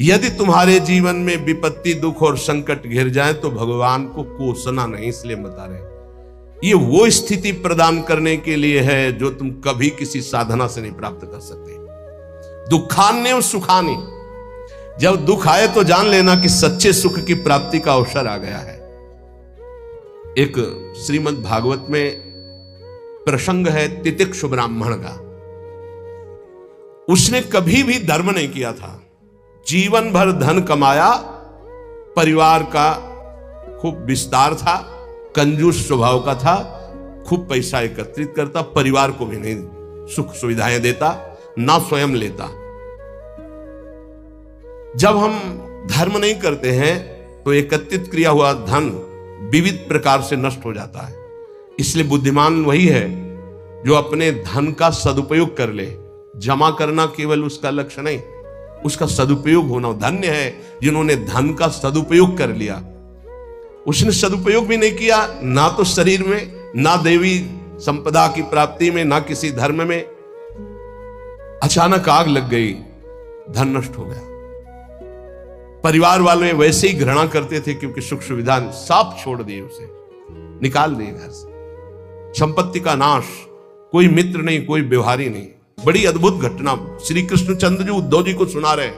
यदि तुम्हारे जीवन में विपत्ति, दुख और संकट घिर जाए तो भगवान को कोसना नहीं, इसलिए बता रहे ये वो स्थिति प्रदान करने के लिए है जो तुम कभी किसी साधना से नहीं प्राप्त कर सकते। दुखान्य और सुखानी, जब दुख आए तो जान लेना कि सच्चे सुख की प्राप्ति का अवसर आ गया है। एक श्रीमद् भागवत में प्रसंग है तितिक्षु ब्राह्मण का। उसने कभी भी धर्म नहीं किया था, जीवन भर धन कमाया, परिवार का खूब विस्तार था, कंजूस स्वभाव का था, खूब पैसा एकत्रित करता, परिवार को भी नहीं सुख सुविधाएं देता, ना स्वयं लेता। जब हम धर्म नहीं करते हैं तो एकत्रित किया हुआ धन विविध प्रकार से नष्ट हो जाता है। इसलिए बुद्धिमान वही है जो अपने धन का सदुपयोग कर ले। जमा करना केवल उसका लक्ष्य नहीं, उसका सदुपयोग होना। धन्य है जिन्होंने धन का सदुपयोग कर लिया। उसने सदुपयोग भी नहीं किया, ना तो शरीर में, ना देवी संपदा की प्राप्ति में, ना किसी धर्म में। अचानक आग लग गई, धन नष्ट हो गया। परिवार वाले वैसे ही घृणा करते थे क्योंकि सुख सुविधा साफ छोड़ दिए, उसे निकाल दिए घर से। संपत्ति का नाश, कोई मित्र नहीं, कोई व्यवहारी नहीं। बड़ी अद्भुत घटना श्री कृष्णचंद्र जी उद्धव जी को सुना रहे।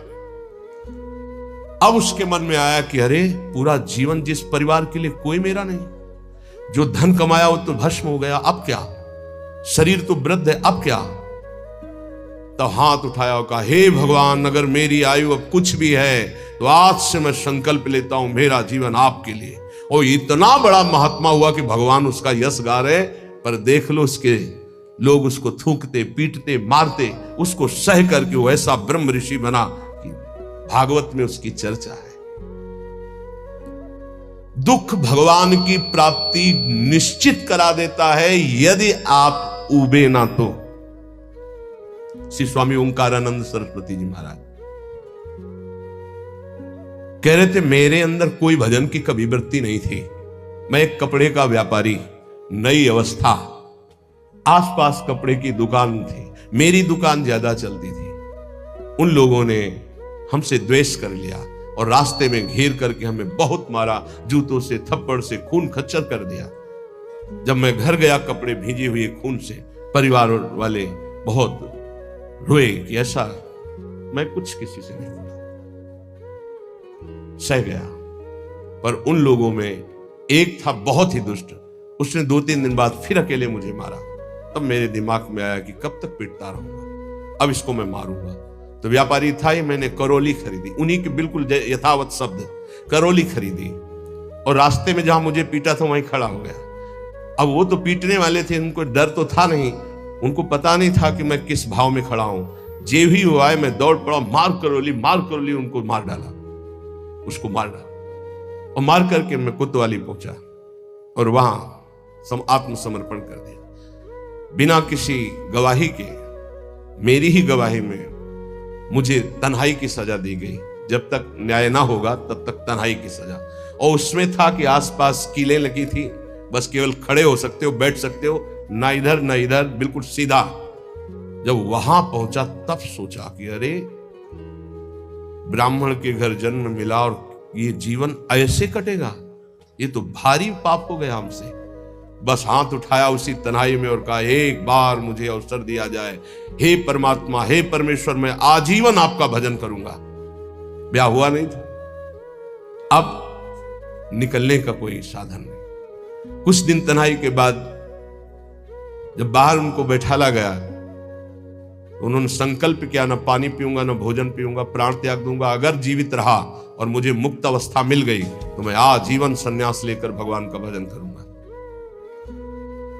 अब उसके मन में आया कि अरे पूरा जीवन जिस परिवार के लिए कोई मेरा नहीं, जो धन कमाया वो तो भस्म हो गया, अब क्या? शरीर तो वृद्ध है, अब क्या? तो हाथ उठाया और कहा, हे भगवान, अगर मेरी आयु अब कुछ भी है तो आज से मैं संकल्प लेता हूं मेरा जीवन आपके लिए। और इतना बड़ा महात्मा हुआ कि भगवान उसका यश गा रहे, पर देख लो उसके लोग उसको थूकते, पीटते, मारते, उसको सह करके वो ऐसा ब्रह्म ऋषि बना कि भागवत में उसकी चर्चा है। दुख भगवान की प्राप्ति निश्चित करा देता है यदि आप उबे ना तो। श्री स्वामी ओंकारानंद सरस्वती जी महाराज कह रहे थे, मेरे अंदर कोई भजन की कभी वृत्ति नहीं थी। मैं एक कपड़े का व्यापारी, नई अवस्था, आसपास कपड़े की दुकान थी, मेरी दुकान ज्यादा चलती थी। उन लोगों ने हमसे द्वेष कर लिया और रास्ते में घेर करके हमें बहुत मारा, जूतों से, थप्पड़ से, खून खच्चर कर दिया। जब मैं घर गया कपड़े भीजे हुए खून से, परिवार वाले बहुत रोए कि ऐसा मैं कुछ किसी से नहीं बोला, सह गया। पर उन लोगों में एक था बहुत ही दुष्ट, उसने 2-3 दिन बाद फिर अकेले मुझे मारा। तब मेरे दिमाग में आया कि कब तक पीटता रहूंगा, अब इसको मैं मारूंगा। तो व्यापारी था ही, मैंने करौली खरीदी, उन्हीं के बिल्कुल यथावत शब्द, करौली खरीदी, और रास्ते में जहां मुझे पीटा था वहीं खड़ा हो गया। अब वो तो पीटने वाले थे, उनको डर तो था नहीं, उनको पता नहीं था कि मैं किस भाव में खड़ा हूं। जे भी हुआ है मैं दौड़ पड़ा, मार करौली, उनको मार डाला, उसको मार डाला। और मार करके मैं कोतवाली पहुंचा और वहां आत्मसमर्पण कर दिया, बिना किसी गवाही के। मेरी ही गवाही में मुझे तन्हाई की सजा दी गई। जब तक न्याय ना होगा तब तक तन्हाई की सजा। और उसमें था कि आसपास कीलें लगी थी, बस केवल खड़े हो सकते हो, बैठ सकते हो, ना इधर ना इधर, बिल्कुल सीधा। जब वहां पहुंचा तब सोचा कि अरे ब्राह्मण के घर जन्म मिला और ये जीवन ऐसे कटेगा, ये तो भारी पाप हो गया हमसे। बस हाथ उठाया उसी तन्हाई में और कहा, एक बार मुझे अवसर दिया जाए, हे परमात्मा, हे परमेश्वर, मैं आजीवन आपका भजन करूंगा। ब्याह हुआ नहीं था, अब निकलने का कोई साधन नहीं। कुछ दिन तन्हाई के बाद जब बाहर उनको बैठाला गया, उन्होंने संकल्प किया, न पानी पीऊंगा, न भोजन पीऊंगा, प्राण त्याग दूंगा। अगर जीवित रहा और मुझे मुक्त अवस्था मिल गई तो मैं आजीवन संन्यास लेकर भगवान का भजन करूंगा।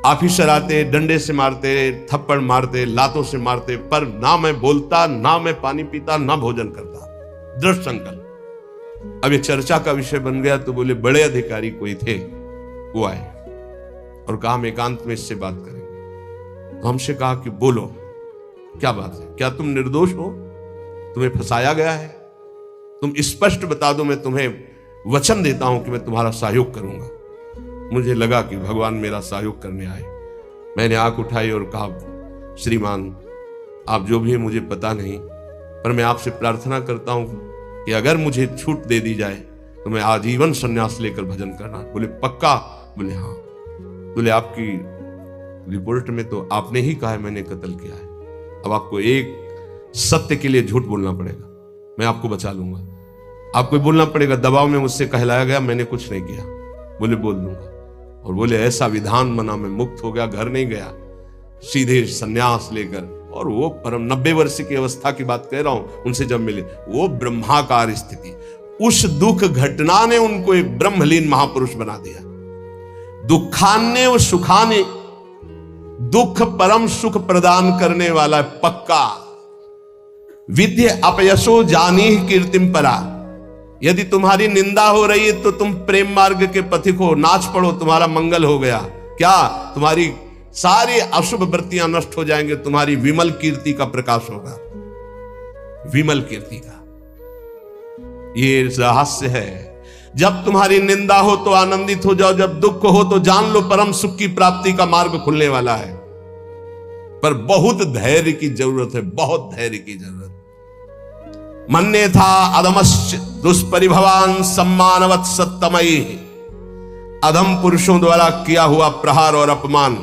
ऑफिसर आते, डंडे से मारते, थप्पड़ मारते, लातों से मारते, पर ना मैं बोलता, ना मैं पानी पीता, ना भोजन करता। दृढ़ संकल्प। अब ये चर्चा का विषय बन गया तो बोले बड़े अधिकारी कोई थे, वो आए और कहा हम एकांत में इससे बात करेंगे। तो हमसे कहा कि बोलो, क्या बात है? क्या तुम निर्दोष हो? तुम्हें फंसाया गया है? तुम स्पष्ट बता दो, मैं तुम्हें वचन देता हूं कि मैं तुम्हारा सहयोग करूंगा। मुझे लगा कि भगवान मेरा सहयोग करने आए। मैंने आंख उठाई और कहा, श्रीमान, आप जो भी है मुझे पता नहीं, पर मैं आपसे प्रार्थना करता हूं कि अगर मुझे छूट दे दी जाए तो मैं आजीवन संन्यास लेकर भजन करना। बोले पक्का? बोले हाँ। बोले आपकी रिपोर्ट में तो आपने ही कहा है मैंने कत्ल किया है, अब आपको एक सत्य के लिए झूठ बोलना पड़ेगा, मैं आपको बचा लूंगा। आपको बोलना पड़ेगा दबाव में मुझसे कहलाया गया, मैंने कुछ नहीं किया। बोले बोल दूंगा। और बोले ऐसा विधान बना, मैं मुक्त हो गया, घर नहीं गया, सीधे सन्यास लेकर। और वो परम 90 वर्ष की अवस्था की बात कह रहा हूं, उनसे जब मिले, वो ब्रह्माकार स्थिति, उस दुख घटना ने उनको एक ब्रह्मलीन महापुरुष बना दिया। दुखान्य व सुखाने, दुख परम सुख प्रदान करने वाला पक्का। विद्य अपयसो जानी कीर्तिम परा, यदि तुम्हारी निंदा हो रही है तो तुम प्रेम मार्ग के पथिक हो, नाच पड़ो, तुम्हारा मंगल हो गया। क्या? तुम्हारी सारी अशुभ वृत्तियां नष्ट हो जाएंगे, तुम्हारी विमल कीर्ति का प्रकाश होगा, विमल कीर्ति का। ये रहस्य है। जब तुम्हारी निंदा हो तो आनंदित हो जाओ, जब दुख हो तो जान लो परम सुख की प्राप्ति का मार्ग खुलने वाला है। पर बहुत धैर्य की जरूरत है, बहुत धैर्य की जरूरत। मन्ने था अधमश्च दुष्परिभवान सम्मानवत सत्तमयी, अधम पुरुषों द्वारा किया हुआ प्रहार और अपमान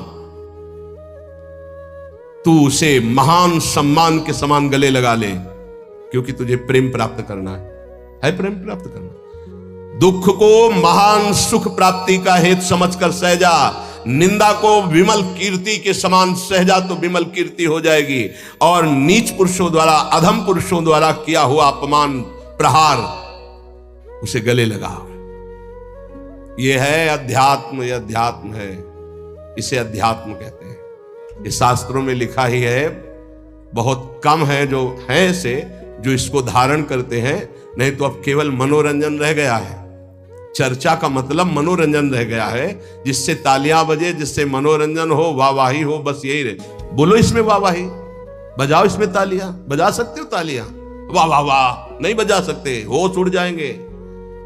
तू उसे महान सम्मान के समान गले लगा ले, क्योंकि तुझे प्रेम प्राप्त करना है प्रेम प्राप्त करना। दुख को महान सुख प्राप्ति का हेतु समझकर सहजा, निंदा को विमल कीर्ति के समान सहजा तो विमल कीर्ति हो जाएगी। और नीच पुरुषों द्वारा, अधम पुरुषों द्वारा किया हुआ अपमान प्रहार, उसे गले लगा। यह है अध्यात्म, यह अध्यात्म है, इसे अध्यात्म कहते हैं। ये शास्त्रों में लिखा ही है, बहुत कम है जो है ऐसे जो इसको धारण करते हैं, नहीं तो अब केवल मनोरंजन रह गया है। चर्चा का मतलब मनोरंजन रह गया है, जिससे तालियां बजे, जिससे मनोरंजन हो, वाहवाही हो, बस यही रहे। बोलो इसमें वाहवाही, बजाओ इसमें तालियां, बजा सकते हो तालियां? वाह वाह वाह नहीं बजा सकते, होश उड़ जाएंगे।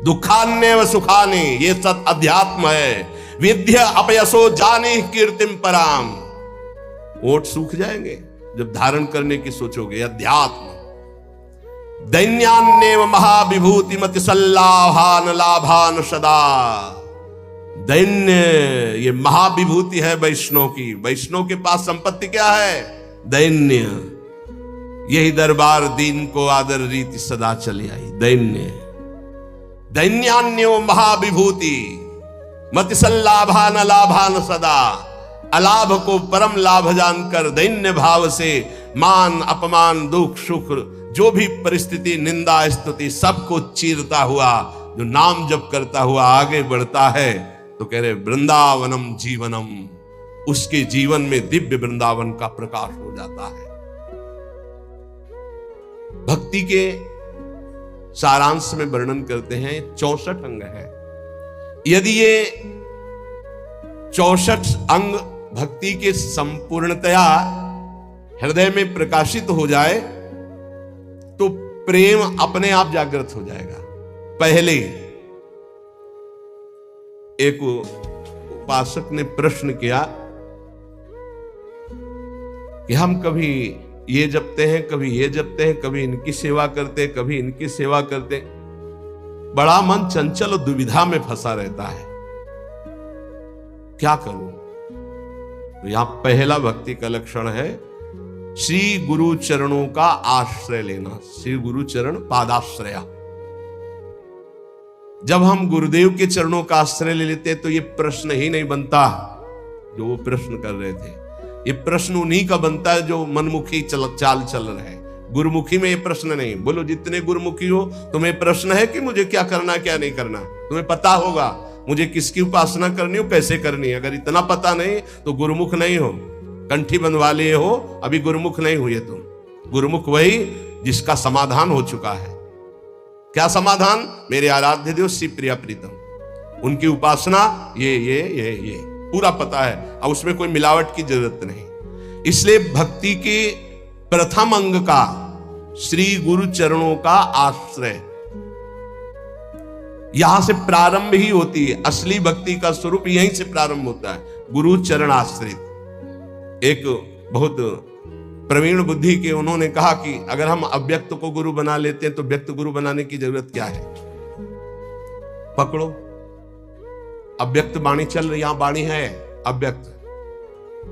दुखान्य व सुखाने, ये सत अध्यात्म है। विद्या अपयसो जाने कीर्तिम पराम, ओठ सूख जाएंगे जब धारण करने की सोचोगे। अध्यात्म। दैन्यान्येव महाविभूति मति सल्लाभान लाभान सदा, दैन्य ये महाविभूति है वैष्णव की। वैष्णव के पास संपत्ति क्या है? दैन्य। यही दरबार दीन को आदर रीति सदा चली आई। दैन्य, दैन्यान्यो महाविभूति मति सल्लाभान लाभान सदा, अलाभ को परम लाभ जानकर दैन्य भाव से मान अपमान दुख सुख जो भी परिस्थिति निंदा स्तुति सबको चीरता हुआ जो नाम जप करता हुआ आगे बढ़ता है, तो कह रहे वृंदावनम जीवनम, उसके जीवन में दिव्य वृंदावन का प्रकाश हो जाता है। भक्ति के सारांश में वर्णन करते हैं 64 अंग है। यदि ये 64 अंग भक्ति के संपूर्णतया हृदय में प्रकाशित हो जाए तो प्रेम अपने आप जागृत हो जाएगा। पहले एक उपासक ने प्रश्न किया कि हम कभी ये जपते हैं, कभी ये जपते हैं, कभी इनकी सेवा करते, कभी इनकी सेवा करते, बड़ा मन चंचल और दुविधा में फंसा रहता है, क्या करूं? तो यहां पहला भक्ति का लक्षण है श्री गुरु चरणों का आश्रय लेना। श्री गुरु चरण पादाश्रया। जब हम गुरुदेव के चरणों का आश्रय ले लेते तो ये प्रश्न ही नहीं बनता जो वो प्रश्न कर रहे थे। ये प्रश्न उन्हीं का बनता है जो मनमुखी चाल चल रहे हैं। गुरुमुखी में ये प्रश्न नहीं। बोलो जितने गुरुमुखी हो, तुम्हें प्रश्न है कि मुझे क्या करना क्या नहीं करना? तुम्हें पता होगा मुझे किसकी उपासना करनी हो, कैसे करनी है। अगर इतना पता नहीं तो गुरुमुख नहीं हो। कंठी बंधवा लिए हो, अभी गुरुमुख नहीं हुए तुम। गुरुमुख वही जिसका समाधान हो चुका है। क्या समाधान? मेरे आराध्य देव श्री प्रिया प्रीतम, उनकी उपासना ये पूरा पता है, अब उसमें कोई मिलावट की जरूरत नहीं। इसलिए भक्ति के प्रथम अंग का श्री गुरु चरणों का आश्रय, यहां से प्रारंभ ही होती है। असली भक्ति का स्वरूप यहीं से प्रारंभ होता है, गुरु चरण आश्रित। एक बहुत प्रवीण बुद्धि के उन्होंने कहा कि अगर हम अव्यक्त को गुरु बना लेते हैं तो व्यक्त गुरु बनाने की जरूरत क्या है? पकड़ो, अव्यक्त वाणी चल रही, यहां वाणी है अव्यक्त,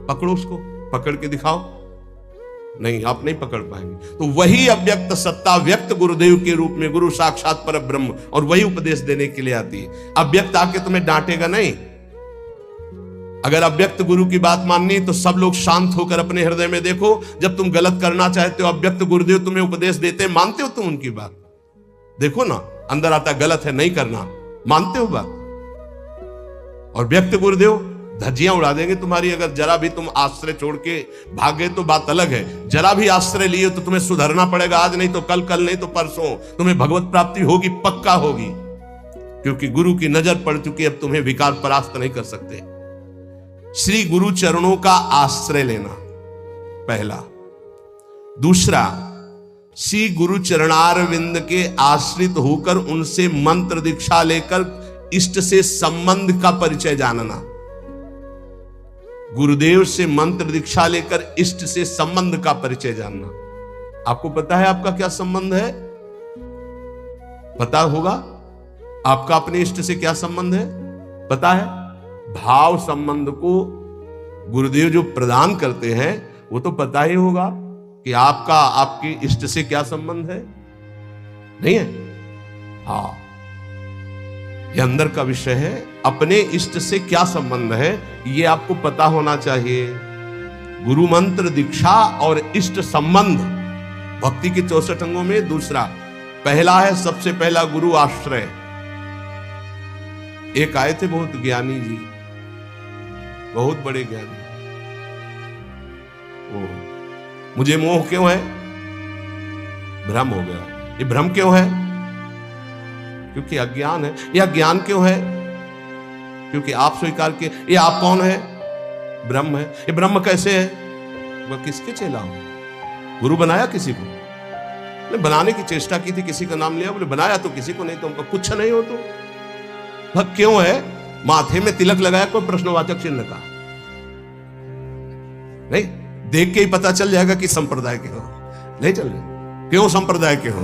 पकड़ो उसको, पकड़ के दिखाओ। नहीं, आप नहीं पकड़ पाएंगे। तो वही अव्यक्त सत्ता व्यक्त गुरुदेव के रूप में, गुरु साक्षात पर ब्रह्म, और वही उपदेश देने के लिए आती है। अव्यक्त आके तुम्हें डांटेगा नहीं। अगर अव्यक्त गुरु की बात माननी तो सब लोग शांत होकर अपने हृदय में देखो। जब तुम गलत करना चाहते हो, अव्यक्त गुरुदेव तुम्हें उपदेश देते हैं, मानते हो तुम उनकी बात? देखो ना, अंदर आता गलत है, नहीं करना, मानते हो बात? और व्यक्त गुरुदेव धज्जियां उड़ा देंगे तुम्हारी। अगर जरा भी तुम आश्रय छोड़ के भागे तो बात अलग है, जरा भी आश्रय लिए तो तुम्हें सुधरना पड़ेगा। आज नहीं तो कल, कल नहीं तो परसों तुम्हें भगवत प्राप्ति होगी, पक्का होगी, क्योंकि गुरु की नजर पड़ चुकी है। अब तुम्हें विकार परास्त नहीं कर सकते। श्री गुरु चरणों का आश्रय लेना पहला। दूसरा, श्री गुरु चरणारविंद के आश्रित होकर उनसे मंत्र दीक्षा लेकर इष्ट से संबंध का परिचय जानना। गुरुदेव से मंत्र दीक्षा लेकर इष्ट से संबंध का परिचय जानना। आपको पता है आपका क्या संबंध है? पता होगा आपका अपने इष्ट से क्या संबंध है? पता है? भाव संबंध को गुरुदेव जो प्रदान करते हैं वो तो पता ही होगा कि आपका आपके इष्ट से क्या संबंध है, नहीं है? हाँ, ये अंदर का विषय है। अपने इष्ट से क्या संबंध है ये आपको पता होना चाहिए। गुरु मंत्र दीक्षा और इष्ट संबंध भक्ति के 64 अंगों में दूसरा, पहला है सबसे पहला गुरु आश्रय। एक आए थे बहुत ज्ञानी जी, बहुत बड़े ज्ञानी। ओ, मुझे मोह क्यों है? भ्रम हो गया। ये भ्रम क्यों है? क्योंकि अज्ञान है। यह ज्ञान क्यों है? क्योंकि आप स्वीकार किए। ये आप कौन है? ब्रह्म है। ये ब्रह्म कैसे है? वह किसके चेला हो? गुरु बनाया किसी को? नहीं, बनाने की चेष्टा की थी, किसी का नाम लिया, बोले बनाया तो किसी को नहीं, तो उनका कुछ नहीं हो। तो वह क्यों है? माथे में तिलक लगाया, कोई प्रश्नवाचक चिन्ह का नहीं, देख के ही पता चल जाएगा कि संप्रदाय के हो। नहीं चल रहे, क्यों संप्रदाय के हो?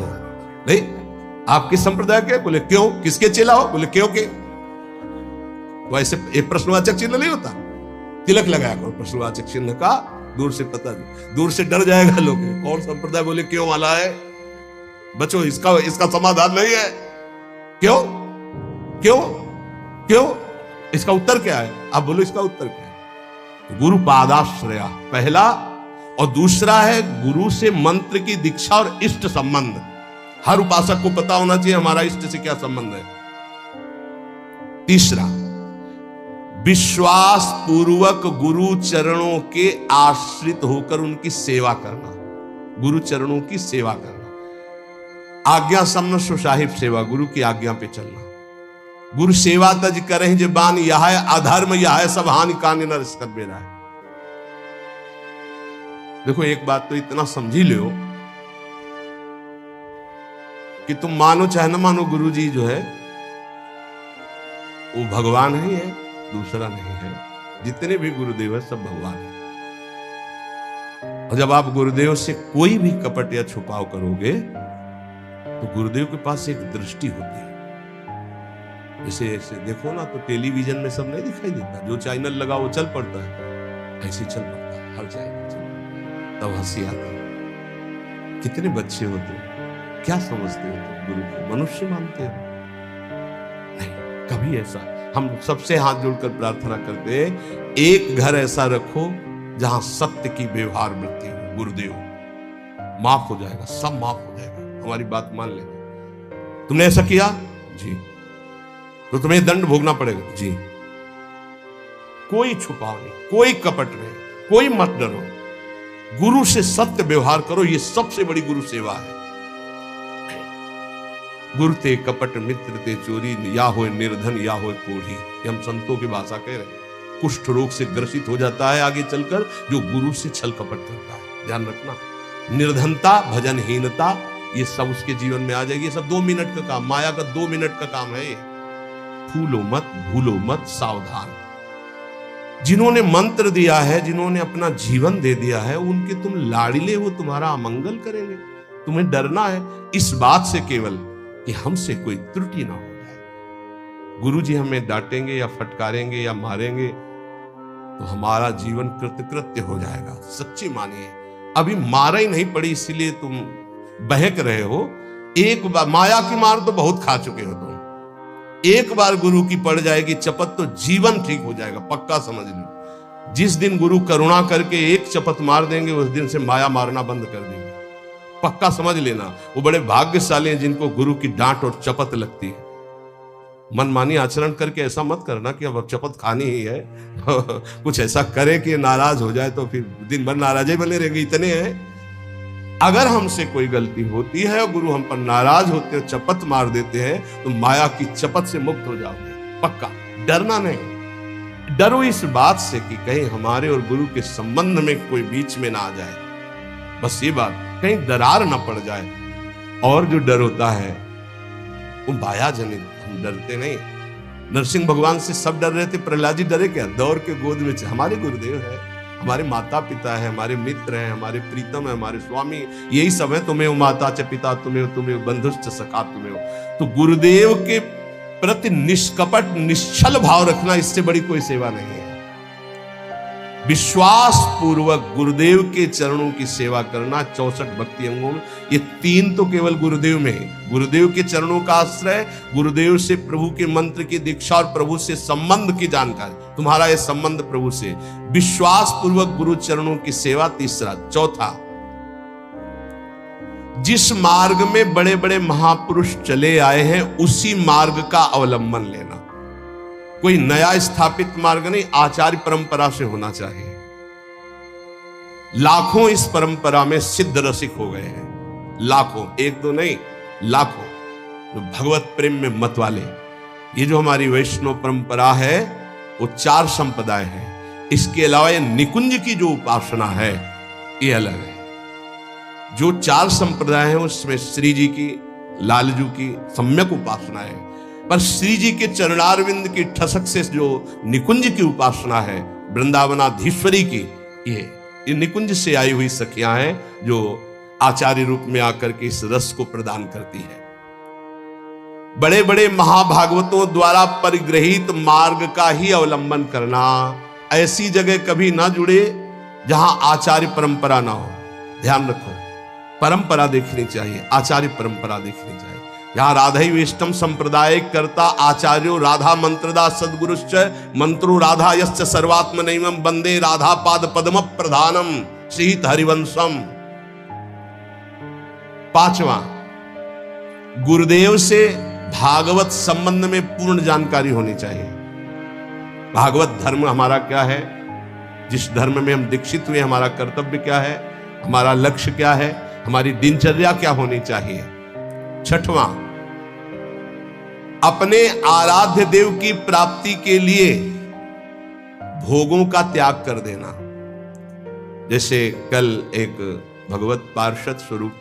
नहीं, आप किस संप्रदाय के? बोले क्यों, किसके चेला हो? बोले क्यों के। वैसे एक प्रश्नवाचक चिन्ह नहीं होता, तिलक लगाया करो प्रश्नवाचक चिन्ह का, दूर से पता, दूर से डर जाएगा लोग, कौन संप्रदाय, बोले क्यों वाला है। बच्चों, इसका समाधान नहीं है। क्यों क्यों क्यों, इसका उत्तर क्या है? आप बोलो इसका उत्तर क्या है? तो गुरु पादाश्रया पहला, और दूसरा है गुरु से मंत्र की दीक्षा और इष्ट संबंध। हर उपासक को पता होना चाहिए हमारा इष्ट से क्या संबंध है। तीसरा, विश्वास पूर्वक गुरु चरणों के आश्रित होकर उनकी सेवा करना। गुरु चरणों की सेवा करना, आज्ञा सम्न सुसाहिब सेवा, गुरु की आज्ञा पे चलना। गुरु सेवा तज करें जबान, यह है अधर्म, यह है सब हानि कान न कर बेरा है। देखो, एक बात तो इतना समझी लो कि तुम मानो चाहे न मानो, गुरु जी जो है वो भगवान ही है, दूसरा नहीं है। जितने भी गुरुदेव है सब भगवान है। और जब आप गुरुदेव से कोई भी कपट या छुपाव करोगे तो गुरुदेव के पास एक दृष्टि होती है। जैसे ऐसे देखो ना, तो टेलीविजन में सब नहीं दिखाई देता, जो चैनल लगा वो चल पड़ता है, ऐसे चल पड़ता है हर चैनल, तब हंसी आती है। कितने बच्चे होते हैं, क्या समझते हो तुम गुरु को? मनुष्य मानते हो? नहीं, कभी ऐसा। हम सबसे हाथ जोड़कर प्रार्थना करते हैं, एक घर ऐसा रखो जहां सत्य की व्यवहार वृत्ति हो। गुरुदेव, माफ हो जाएगा, सब माफ हो जाएगा, हमारी बात मान लेना। तुमने ऐसा किया जी, तो तुम्हें दंड भोगना पड़ेगा जी। कोई छुपाव नहीं, कोई कपट नहीं, कोई मत डरो, गुरु से सत्य व्यवहार करो। ये सबसे बड़ी गुरु सेवा है। गुरु ते कपट मित्र ते चोरी, या हो निर्धन या हो कोढ़ी। ये हम संतों की भाषा कह रहे हैं। कुष्ठ रोग से ग्रसित हो जाता है आगे चलकर जो गुरु से छल कपट करता है। ध्यान रखना, निर्धनता, भजनहीनता, ये सब उसके जीवन में आ जाएगी। ये सब 2 मिनट का काम, माया का 2 मिनट का काम है। ये फूलो मत, भूलो मत, सावधान। जिन्होंने मंत्र दिया है, जिन्होंने अपना जीवन दे दिया है, उनके तुम लाड़िले, वो तुम्हारा अमंगल करेंगे। तुम्हें डरना है इस बात से केवल कि हमसे कोई त्रुटि ना हो जाए। गुरु जी हमें डांटेंगे या फटकारेंगे या मारेंगे तो हमारा जीवन कृतकृत्य हो जाएगा। सच्ची मानिए, अभी मारा ही नहीं पड़ी इसीलिए तुम बहक रहे हो। एक बार माया की मार तो बहुत खा चुके हो तुम। एक बार गुरु की पड़ जाएगी चपत तो जीवन ठीक हो जाएगा, पक्का समझ लो। जिस दिन गुरु करुणा करके एक चपत मार देंगे उस दिन से माया मारना बंद कर देंगे, पक्का समझ लेना। वो बड़े भाग्यशाली हैं जिनको गुरु की डांट और चपत लगती है। मनमानी आचरण करके ऐसा मत करना कि अब चपत खानी ही है कुछ ऐसा करे कि नाराज हो जाए तो फिर दिन भर नाराज ही बने रहेंगे। इतने हैं, अगर हमसे कोई गलती होती है और गुरु हम पर नाराज होते हैं, चपत मार देते हैं, तो माया की चपत से मुक्त हो जाओगे, पक्का। डरना नहीं, डरो इस बात से कि कहीं हमारे और गुरु के संबंध में कोई बीच में ना आ जाए, बस ये बात, कहीं दरार ना पड़ जाए। और जो डर होता है वो माया जनित, हम डरते नहीं। नरसिंह भगवान से सब डर रहे थे, प्रहलाद जी डरे क्या? दौड़ के गोद में हमारे गुरुदेव है, हमारे माता पिता है, हमारे मित्र हैं, हमारे प्रीतम है, हमारे स्वामी, यही सब है। तुम्हें माता च पिता तुम्हें बंधुश्च सखा तुम्हें। तो गुरुदेव के प्रति निष्कपट निश्चल भाव रखना, इससे बड़ी कोई सेवा नहीं है। विश्वास पूर्वक गुरुदेव के चरणों की सेवा करना 64 भक्ति अंगों में, ये 3 तो केवल गुरुदेव में है। गुरुदेव के चरणों का आश्रय, गुरुदेव से प्रभु के मंत्र की दीक्षा और प्रभु से संबंध की जानकारी, तुम्हारा ये संबंध प्रभु से, विश्वास पूर्वक गुरु चरणों की सेवा, तीसरा। चौथा, जिस मार्ग में बड़े बड़े महापुरुष चले आए हैं उसी मार्ग का अवलंबन लेना। कोई नया स्थापित मार्ग नहीं, आचार्य परंपरा से होना चाहिए। लाखों इस परंपरा में सिद्ध रसिक हो गए हैं, लाखों, एक दो नहीं, लाखों, जो भगवत प्रेम में मत वाले। ये जो हमारी वैष्णव परंपरा है वो 4 संप्रदाय है। इसके अलावा ये निकुंज की जो उपासना है ये अलग है। जो 4 संप्रदाय हैं उसमें श्री जी की, लालजू की सम्यक उपासना है, पर श्री जी के चरणारविंद की ठसक से जो निकुंज की उपासना है, वृंदावनाधीश्वरी की, ये निकुंज से आई हुई सखियां हैं जो आचार्य रूप में आकर के इस रस को प्रदान करती है। बड़े बड़े महाभागवतों द्वारा परिग्रहित मार्ग का ही अवलंबन करना। ऐसी जगह कभी ना जुड़े जहां आचार्य परंपरा ना हो। ध्यान रखो, परंपरा देखनी चाहिए, आचार्य परंपरा देखनी चाहिए। यहाँ राधैवेष्टम संप्रदाय करता आचार्यो राधा मंत्रदा सद्गुरुश्च मंत्रो राधा यश्च सर्वात्मनैवं वंदे राधा पाद पद्म प्रधानम श्रीत हरिवंशम। 5वां, गुरुदेव से भागवत संबंध में पूर्ण जानकारी होनी चाहिए। भागवत धर्म हमारा क्या है, जिस धर्म में हम दीक्षित हुए, हमारा कर्तव्य क्या है, हमारा लक्ष्य क्या है, हमारी दिनचर्या क्या होनी चाहिए। 6वां, अपने आराध्य देव की प्राप्ति के लिए भोगों का त्याग कर देना। जैसे कल एक भगवत पार्षद स्वरूप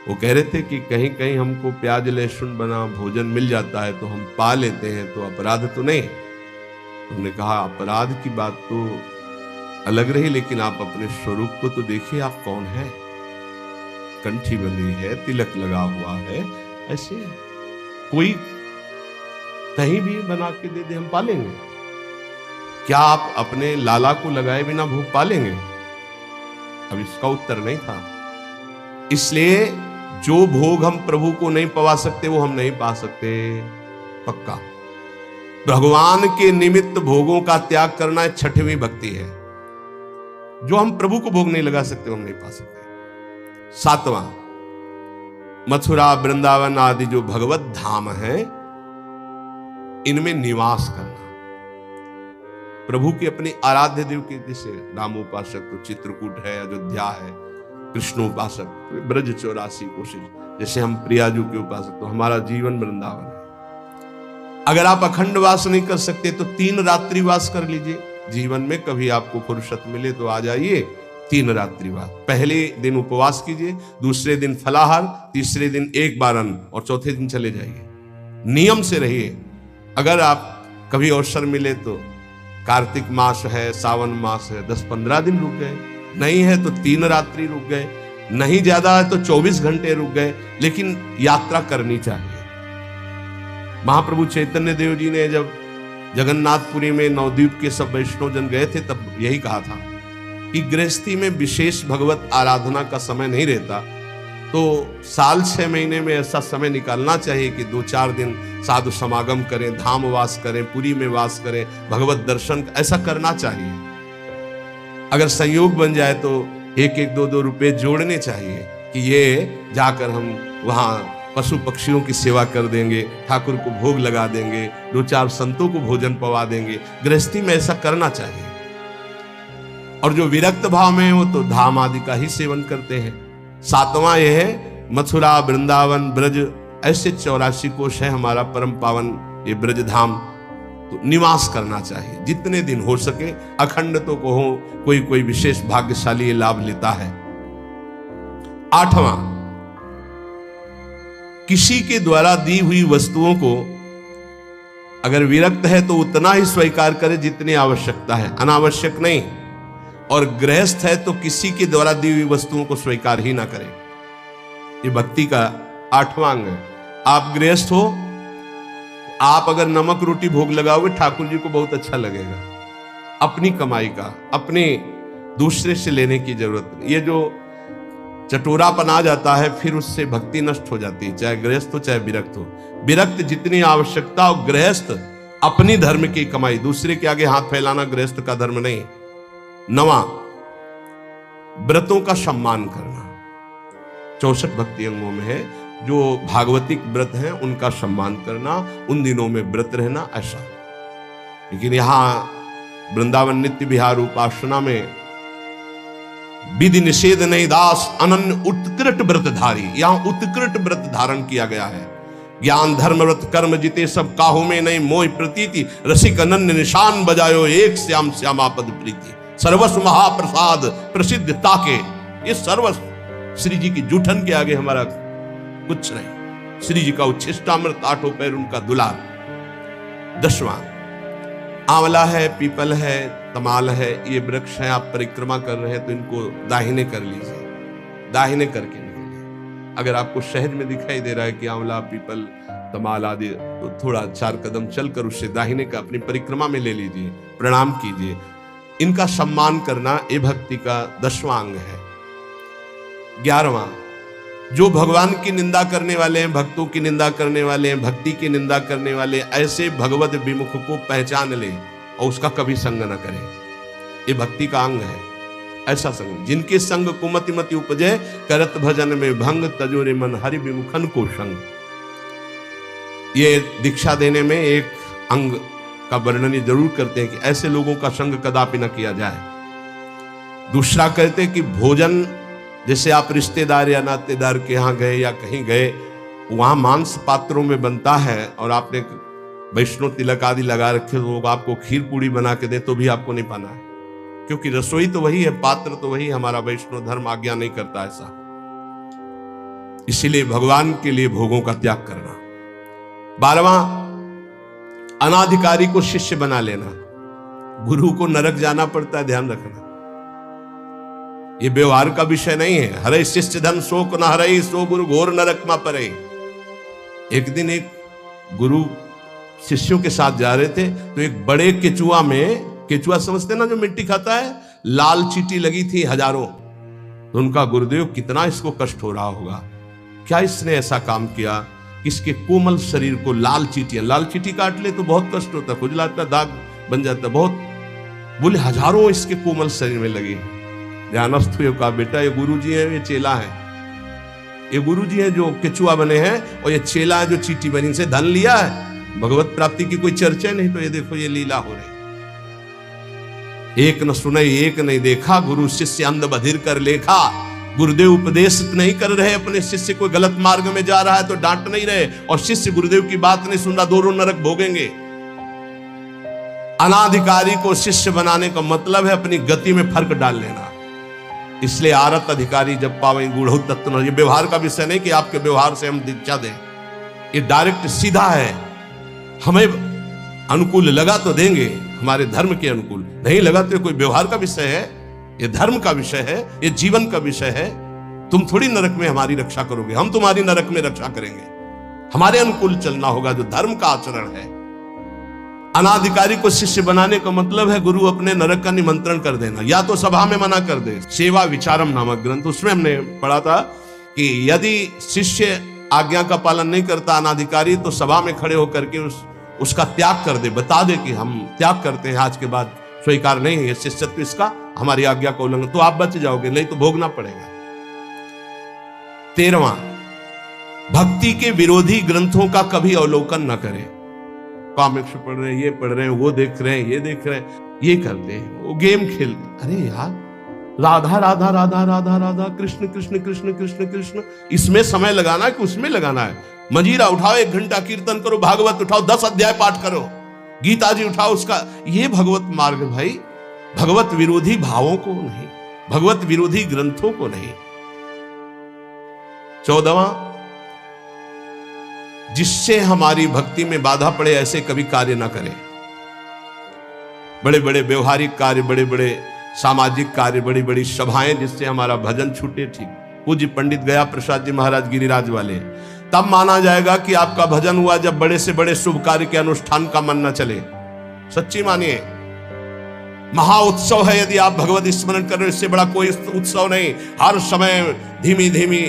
वो कह रहे थे कि कहीं कहीं हमको प्याज लहसुन बना भोजन मिल जाता है तो हम पा लेते हैं, तो अपराध तो नहीं। उन्होंने कहा अपराध की बात तो अलग रही, लेकिन आप अपने स्वरूप को तो देखिए, आप कौन है। कंठी बंधी है, तिलक लगा हुआ है, ऐसे कोई कहीं भी बना के दे दे हम पालेंगे। क्या आप अपने लाला को लगाए बिना भूख पालेंगे? अब इसका उत्तर नहीं था। इसलिए जो भोग हम प्रभु को नहीं पवा सकते वो हम नहीं पा सकते, पक्का। भगवान के निमित्त भोगों का त्याग करना 6वीं भक्ति है। जो हम प्रभु को भोग नहीं लगा सकते वो हम नहीं पा सकते। 7वां, मथुरा वृंदावन आदि जो भगवत धाम है इनमें निवास करना। प्रभु के अपने आराध्य देव के, जैसे राम उपासक तो चित्रकूट है, अयोध्या है, कृष्ण उपासक तो ब्रज 84 कोशिश, जैसे हम प्रियाजू के उपासक तो हमारा जीवन वृंदावन है। अगर आप अखंड वास नहीं कर सकते तो 3 रात्रि वास कर लीजिए। जीवन में कभी आपको फुर्सत मिले तो आ जाइए, 3 रात्रि वास। पहले दिन उपवास कीजिए, दूसरे दिन फलाहार, तीसरे दिन 1 बार अन्न और चौथे दिन चले जाइए। नियम से रहिए। अगर आप कभी अवसर मिले तो कार्तिक मास है, सावन मास है, 10-15 दिन रुक गए, नहीं है तो 3 रात्रि रुक गए, नहीं ज्यादा है तो 24 घंटे रुक गए, लेकिन यात्रा करनी चाहिए। महाप्रभु चैतन्य देव जी ने जब जगन्नाथपुरी में नवद्वीप के सब वैष्णव जन गए थे तब यही कहा था कि गृहस्थी में विशेष भगवत आराधना का समय नहीं रहता, तो साल 6 महीने में ऐसा समय निकालना चाहिए कि 2-4 दिन साधु समागम करें, धाम वास करें, पुरी में वास करें, भगवत दर्शन, ऐसा करना चाहिए। अगर संयोग बन जाए तो 1-1, 2-2 रुपए जोड़ने चाहिए कि ये जाकर हम वहाँ पशु पक्षियों की सेवा कर देंगे, ठाकुर को भोग लगा देंगे, 2-4 संतों को भोजन पवा देंगे। गृहस्थी में ऐसा करना चाहिए। और जो विरक्त भाव में वो तो धाम आदि का ही सेवन करते हैं। 7वां यह है मथुरा, वृंदावन, ब्रज, ऐसे 84 कोश है हमारा परम पावन ये ब्रज धाम, तो निवास करना चाहिए जितने दिन हो सके। अखंड तो को हो, कोई विशेष भाग्यशाली ये लाभ लेता है। 8वां, किसी के द्वारा दी हुई वस्तुओं को अगर विरक्त है तो उतना ही स्वीकार करे जितनी आवश्यकता है, अनावश्यक नहीं। और गृहस्थ है तो किसी के द्वारा दी हुई वस्तुओं को स्वीकार ही ना करे। ये भक्ति का 8वां अंग है। आप गृहस्थ हो, आप अगर नमक रोटी भोग लगाओगे ठाकुर जी को बहुत अच्छा लगेगा। अपनी कमाई का, अपने दूसरे से लेने की जरूरत नहीं। ये जो चटोरापन आ जाता है फिर उससे भक्ति नष्ट हो जाती है, चाहे गृहस्थ हो चाहे विरक्त हो। विरक्त जितनी आवश्यकता हो, गृहस्थ अपनी धर्म की कमाई, दूसरे के आगे हाथ फैलाना गृहस्थ का धर्म नहीं। 9वां, व्रतों का सम्मान करना। 64 भक्ति अंगों में है, जो भागवतिक व्रत हैं उनका सम्मान करना, उन दिनों में व्रत रहना, ऐसा। लेकिन यहां वृंदावन नित्य विहार उपासना में विधि निषेध नहीं दास अनन्य उत्कृष्ट व्रतधारी, यहां उत्कृष्ट व्रत धारण किया गया है। ज्ञान धर्म व्रत कर्म जिते सब काहू में नहीं मोह प्रतीति, रसिक अनन्य निशान बजायो एक श्याम श्यामापद प्रीति। सर्वस्व महाप्रसाद प्रसिद्ध ताके, ये सर्वस्व श्री जी की जूठन के आगे हमारा कुछ नहीं। श्री जी का उच्छिष्टामृत, 8 पैर उनका दुलार। 10वां, आंवला है, पीपल है, तमाल है, ये वृक्ष है, आप परिक्रमा कर रहे हैं तो इनको दाहिने कर लीजिए, दाहिने करके निकलिए। अगर आपको शहर में दिखाई दे रहा है कि आंवला, पीपल, तमाल आदि, तो थोड़ा 4 कदम चलकर उससे दाहिने का अपनी परिक्रमा में ले लीजिए, प्रणाम कीजिए। इनका सम्मान करना ये भक्ति का 10वां अंग है। 11वां, जो भगवान की निंदा करने वाले हैं, भक्तों की निंदा करने वाले हैं, भक्ति की निंदा करने वाले, ऐसे भगवत विमुख को पहचान ले और उसका कभी संग न करे। ये भक्ति का अंग है। ऐसा संग जिनके संग कुमति मति उपजे, करत भजन में भंग, तजोरे मन हरि विमुखन को संग। ये दीक्षा देने में एक अंग का वर्णन जरूर करते हैं कि ऐसे लोगों का संग कदापि न किया जाए। दूसरा कहते हैं कि भोजन, जैसे आप रिश्तेदार या नातेदार के यहाँ गए या कहीं गए, वहां मांस पात्रों में बनता है और आपने वैष्णव तिलक आदि लगा रखे, तो आपको खीर पूड़ी बना के दे तो भी आपको नहीं पाना है, क्योंकि रसोई तो वही है, पात्र तो वही। हमारा वैष्णव धर्म आज्ञा नहीं करता ऐसा। इसीलिए भगवान के लिए भोगों का त्याग करना। 12वां, अनाधिकारी को शिष्य बना लेना। गुरु को नरक जाना पड़ता है, ध्यान रखना। ये व्यवहार का विषय नहीं है। हरे शिष्य धन शोक न हरे, सो गुरु घोर नरक मा परे। एक दिन एक गुरु शिष्यों के साथ जा रहे थे तो एक बड़े केचुआ में, केचुआ समझते ना जो मिट्टी खाता है, लाल चींटी लगी थी हजारों। तो उनका गुरुदेव, कितना इसको कष्ट हो रहा होगा, क्या इसने ऐसा काम किया, इसके कोमल शरीर को लाल चींटी काट ले तो बहुत कष्ट होता, खुजलाता, दाग बन जाता बहुत। बोले हजारों इसके कोमल शरीर में लगे। ध्यानस्थ हुए, कहा बेटा ये गुरुजी है, ये चेला है। ये गुरुजी है जो केचुआ बने हैं और ये चेला है जो चींटी बनी, से धन लिया है। भगवत प्राप्ति की कोई चर्चा नहीं, तो ये देखो ये लीला हो रही। एक न सुने एक नहीं देखा, गुरु शिष्य अंध बधिर कर लेखा। गुरुदेव उपदेश नहीं कर रहे अपने शिष्य को, गलत मार्ग में जा रहा है तो डांट नहीं रहे, और शिष्य गुरुदेव की बात नहीं सुन रहा, दोनों नरक भोगेंगे। अनाधिकारी को शिष्य बनाने का मतलब है अपनी गति में फर्क डाल लेना। इसलिए आरत अधिकारी जब पावे गूढ़ तत्व, ये व्यवहार का विषय नहीं कि आपके व्यवहार से हम दीक्षा दें, ये डायरेक्ट सीधा है। हमें अनुकूल लगा तो देंगे, हमारे धर्म के अनुकूल नहीं लगा तो कोई व्यवहार का विषय है, ये धर्म का विषय है, ये जीवन का विषय है। तुम थोड़ी नरक में हमारी रक्षा करोगे, हम तुम्हारी नरक में रक्षा करेंगे। हमारे अनुकूल चलना होगा, जो धर्म का आचरण है। अनाधिकारी को शिष्य बनाने का मतलब है गुरु अपने नरक का निमंत्रण कर देना, या तो सभा में मना कर दे। सेवा विचारम नामक ग्रंथ, उसमें हमने पढ़ा था कि यदि शिष्य आज्ञा का पालन नहीं करता अनाधिकारी, तो सभा में खड़े होकर के उसका त्याग कर दे, बता दे कि हम त्याग करते हैं, आज के बाद स्वीकार नहीं है शिष्यत्व इसका, हमारी आज्ञा का उल्लंघन, तो आप बच जाओगे, नहीं तो भोगना पड़ेगा। 13वां, भक्ति के विरोधी ग्रंथों का कभी अवलोकन न करें। कॉमिक्स पढ़ रहे हैं, ये पढ़ रहे हैं, वो देख रहे हैं, ये देख रहे हैं, ये करते हैं, वो गेम खेलते। अरे यार, राधा राधा राधा राधा राधा, कृष्ण कृष्ण कृष्ण कृष्ण कृष्ण, इसमें समय लगाना है कि उसमें लगाना है? मजीरा उठाओ, 1 घंटा कीर्तन करो, भागवत उठाओ, 10 अध्याय पाठ करो, गीता जी उठाओ, उसका ये भगवत मार्ग भाई। भगवत विरोधी भावों को नहीं, भगवत विरोधी ग्रंथों को नहीं। 14वां, जिससे हमारी भक्ति में बाधा पड़े ऐसे कभी कार्य ना करें। बड़े बड़े व्यवहारिक कार्य, बड़े बड़े सामाजिक कार्य, बड़ी बड़ी सभाएं जिससे हमारा भजन छूटे, ठीक। पूज्य पंडित गया प्रसाद जी महाराज गिरिराज वाले, तब माना जाएगा कि आपका भजन हुआ जब बड़े से बड़े शुभ कार्य के अनुष्ठान का मन न चले। सच्ची मानिए, महा उत्सव है यदि आप भगवत स्मरण कर रहे हो, इससे बड़ा कोई उत्सव नहीं। हर समय धीमी धीमी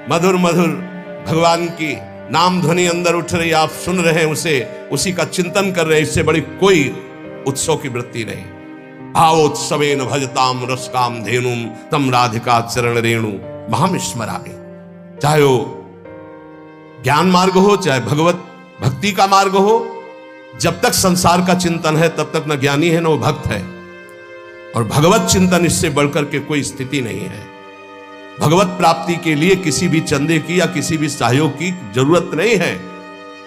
मधुर मधुर भगवान की नाम ध्वनि अंदर उठ रही, आप सुन रहे हैं उसे, उसी का चिंतन कर रहे हैं, इससे बड़ी कोई उत्सव की वृत्ति नहीं। भावोत्सवेन भजताम रसकाम धेनुम तम राधिका चरण रेणु महम स्मरामि। चाहे वो ज्ञान मार्ग हो, चाहे भगवत भक्ति का मार्ग हो, जब तक संसार का चिंतन है तब तक न ज्ञानी है न वो भक्त है। और भगवत चिंतन, इससे बढ़कर के कोई स्थिति नहीं है। भगवत प्राप्ति के लिए किसी भी चंदे की या किसी भी सहयोग की जरूरत नहीं है।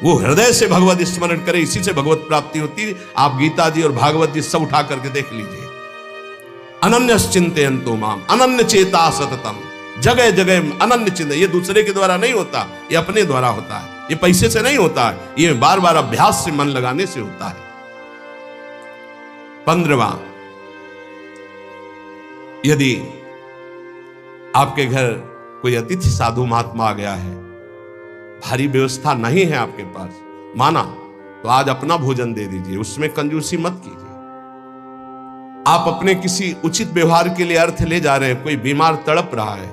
वो हृदय से भगवत स्मरण करे, इसी से भगवत प्राप्ति होती। आप गीता जी और भागवत जी सब उठा करके देख लीजिए। अनन्य चिंतयन्तो माम अनन्य चेता सततम, जगह जगह अनन्य चिंतन। ये दूसरे के द्वारा नहीं होता, ये अपने द्वारा होता है, ये पैसे से नहीं होता है, ये बार बार अभ्यास से मन लगाने से होता है। 15वां, यदि आपके घर कोई अतिथि साधु महात्मा आ गया है, भारी व्यवस्था नहीं है आपके पास, माना तो आज अपना भोजन दे दीजिए, उसमें कंजूसी मत कीजिए। आप अपने किसी उचित व्यवहार के लिए अर्थ ले जा रहे हैं, कोई बीमार तड़प रहा है,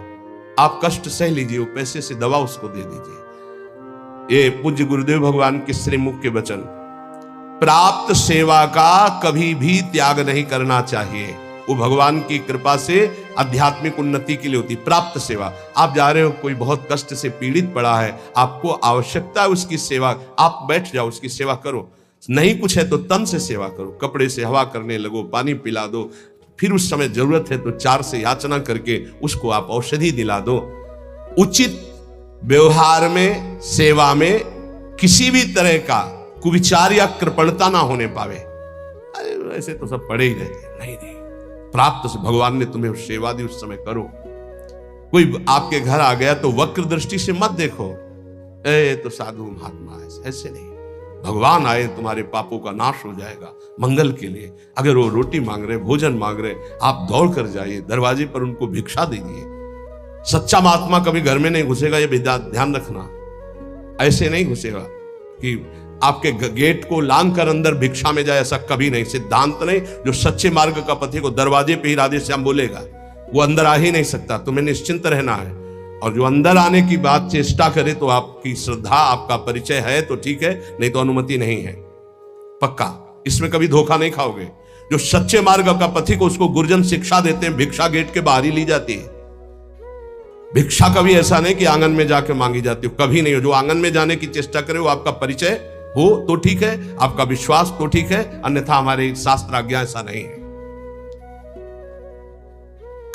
आप कष्ट सह लीजिए, वो पैसे से दवा उसको दे दीजिए। ये पूज्य गुरुदेव भगवान के श्रीमुख के वचन। प्राप्त सेवा का कभी भी त्याग नहीं करना चाहिए, वो भगवान की कृपा से आध्यात्मिक उन्नति के लिए होती। प्राप्त सेवा, आप जा रहे हो, कोई बहुत कष्ट से पीड़ित पड़ा है, आपको आवश्यकता है उसकी सेवा, आप बैठ जाओ, उसकी सेवा करो। नहीं कुछ है तो तन से सेवा करो, कपड़े से हवा करने लगो, पानी पिला दो, फिर उस समय जरूरत है तो 4 से याचना करके उसको आप औषधि दिला दो। उचित व्यवहार में, सेवा में किसी भी तरह का कुविचार या कृपणता ना होने पावे। अरे ऐसे तो सब पड़े ही रहते, नहीं। प्राप्त से भगवान ने तुम्हें सेवा दी, उस समय करो। कोई आपके घर आ गया तो वक्र दृष्टि से मत देखो, ए तो साधु महात्मा है, ऐसे नहीं। भगवान आए, तुम्हारे पापों का नाश हो जाएगा मंगल के लिए। अगर वो रोटी मांग रहे, भोजन मांग रहे, आप दौड़ कर जाइए, दरवाजे पर उनको भिक्षा दीजिए। सच्चा महात्मा कभी घर में नहीं घुसेगा, ये ध्यान रखना। ऐसे नहीं घुसेगा कि आपके गेट को लांग कर अंदर भिक्षा में जाए, ऐसा कभी नहीं, सिद्धांत नहीं। जो सच्चे मार्ग का पथी को दरवाजे पे ही राधे श्याम बोलेगा, वो अंदर आ ही नहीं सकता, तुम्हें निश्चिंत रहना है। और जो अंदर आने की बात चेष्टा करे तो आपकी श्रद्धा, आपका परिचय है तो ठीक है, नहीं तो अनुमति नहीं है, पक्का। इसमें कभी धोखा नहीं खाओगे। जो सच्चे मार्ग का पथिक, उसको गुरुजन शिक्षा देते हैं, भिक्षा गेट के बाहर ही ली जाती है। भिक्षा कभी ऐसा नहीं कि आंगन में जाके मांगी जाती हो, कभी नहीं हो। जो आंगन में जाने की चेष्टा करे वो आपका परिचय हो तो ठीक है, आपका विश्वास तो ठीक है, अन्यथा हमारे शास्त्र आज्ञा ऐसा नहीं है।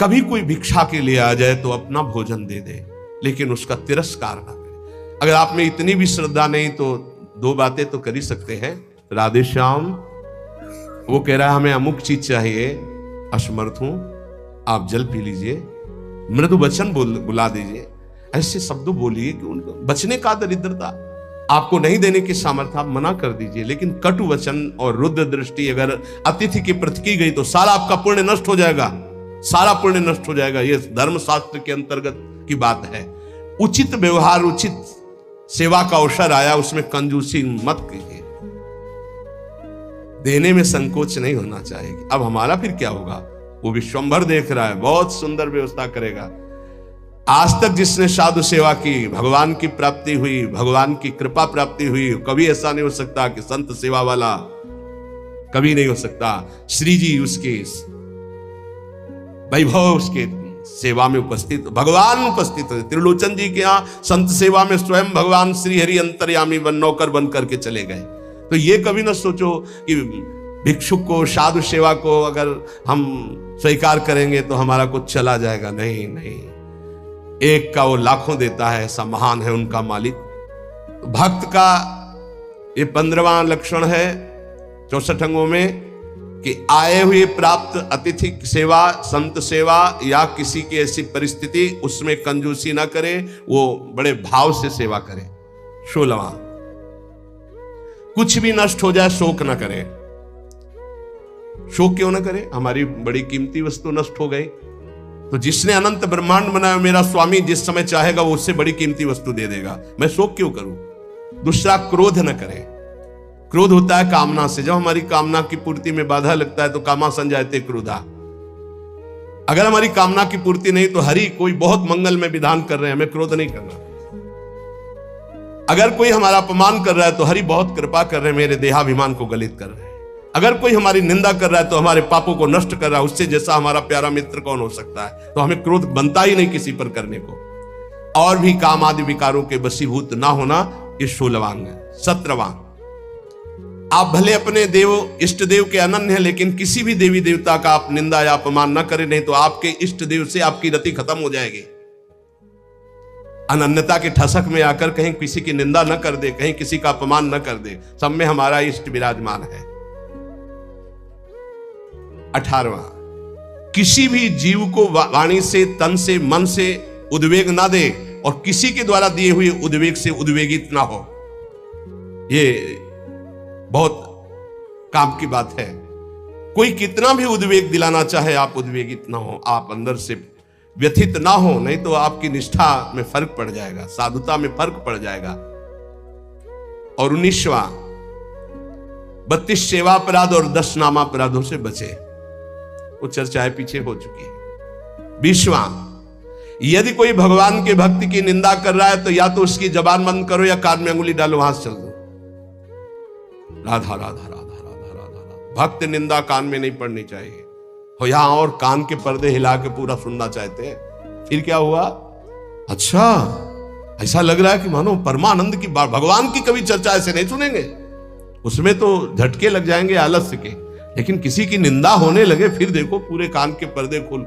कभी कोई भिक्षा के लिए आ जाए तो अपना भोजन दे दे, लेकिन उसका तिरस्कार ना करे। अगर आप में इतनी भी श्रद्धा नहीं तो 2 बातें तो कर ही सकते हैं। राधे श्याम, वो कह रहा है हमें अमुक चीज चाहिए, असमर्थ हूं, आप जल पी लीजिए, मृदु वचन बुला दीजिए, ऐसे शब्दों बोलिए कि उनको बचने का दरिद्रता। आपको नहीं देने की सामर्थ्य, आप मना कर दीजिए। लेकिन कटु वचन और रुद्र दृष्टि अगर अतिथि के प्रति की गई तो सारा आपका पुण्य नष्ट हो जाएगा, सारा पुण्य नष्ट हो जाएगा। यह धर्मशास्त्र के अंतर्गत की बात है। उचित व्यवहार, उचित सेवा का अवसर आया, उसमें कंजूसी मत कीजिए, देने में संकोच नहीं होना चाहिए। अब हमारा फिर क्या होगा? वो विश्वंभर देख रहा है, बहुत सुंदर व्यवस्था करेगा। आज तक जिसने साधु सेवा की, भगवान की प्राप्ति हुई, भगवान की कृपा प्राप्ति हुई। कभी ऐसा नहीं हो सकता कि संत सेवा वाला, कभी नहीं हो सकता। श्री जी उसके वैभव, उसके सेवा में उपस्थित, भगवान उपस्थित है। त्रिलोचन जी के यहाँ संत सेवा में स्वयं भगवान श्री हरि अंतर्यामी बन नौकर बन करके चले गए। तो ये कभी ना सोचो कि भिक्षुक को, साधु सेवा को अगर हम स्वीकार करेंगे तो हमारा कुछ चला जाएगा। नहीं नहीं, एक का वो लाखों देता है, ऐसा महान है उनका मालिक। भक्त का ये 15वां लक्षण है 64 अंगों में कि आए हुए प्राप्त अतिथि सेवा, संत सेवा या किसी की ऐसी परिस्थिति, उसमें कंजूसी ना करे, वो बड़े भाव से सेवा करे। 16वां, कुछ भी नष्ट हो जाए शोक ना करे। शोक क्यों ना करे? हमारी बड़ी कीमती वस्तु नष्ट हो गई तो जिसने अनंत ब्रह्मांड बनाया, मेरा स्वामी जिस समय चाहेगा वो उससे बड़ी कीमती वस्तु दे देगा, मैं शोक क्यों करूं? दूसरा, क्रोध न करें। क्रोध होता है कामना से। जब हमारी कामना की पूर्ति में बाधा लगता है तो कामा संजायते क्रोधा। अगर हमारी कामना की पूर्ति नहीं तो हरि कोई बहुत मंगल में विधान कर रहे हैं, हमें क्रोध नहीं करना। अगर कोई हमारा अपमान कर रहा है तो हरि बहुत कृपा कर रहे हैं, मेरे देहाभिमान को गलित कर रहे हैं। अगर कोई हमारी निंदा कर रहा है तो हमारे पापों को नष्ट कर रहा है। उससे जैसा हमारा प्यारा मित्र कौन हो सकता है? तो हमें क्रोध बनता ही नहीं किसी पर करने को। और भी काम आदि विकारों के वशीभूत ना होना, ये 16वां है। 17वां, आप भले अपने देव इष्ट देव के अनन्य हैं, लेकिन किसी भी देवी देवता का आप निंदा या अपमान न करें, नहीं तो आपके इष्ट देव से आपकी रति खत्म हो जाएगी। अनन्यता के ठसक में आकर कहीं किसी की निंदा न कर दे, कहीं किसी का अपमान न कर दे। सब में हमारा इष्ट विराजमान है। 18वां, किसी भी जीव को वाणी से, तन से, मन से उद्वेग ना दे और किसी के द्वारा दिए हुए उद्वेग से उद्वेगित ना हो। ये बहुत काम की बात है। कोई कितना भी उद्वेग दिलाना चाहे, आप उद्वेगित ना हो, आप अंदर से व्यथित ना हो, नहीं तो आपकी निष्ठा में फर्क पड़ जाएगा, साधुता में फर्क पड़ जाएगा। और 19वां, 32 सेवा अपराध और 10 नामापराधों से बचे। वो चर्चाएं पीछे हो चुकी है। 20वां, यदि कोई भगवान के भक्ति की निंदा कर रहा है तो या तो उसकी जबान बंद करो या कान में अंगुली डालो, वहां से चल दो। राधा राधा राधा राधा राधा राधा। भक्त निंदा कान में नहीं पड़नी चाहिए। हो यहां और कान के पर्दे हिला के पूरा सुनना चाहते हैं, फिर क्या हुआ? अच्छा, ऐसा लग रहा है कि मानो परमानंद की बात, भगवान की कभी चर्चा ऐसे नहीं सुनेंगे, उसमें तो झटके लग जाएंगे आलस्य के। लेकिन किसी की निंदा होने लगे, फिर देखो पूरे कान के पर्दे खोल।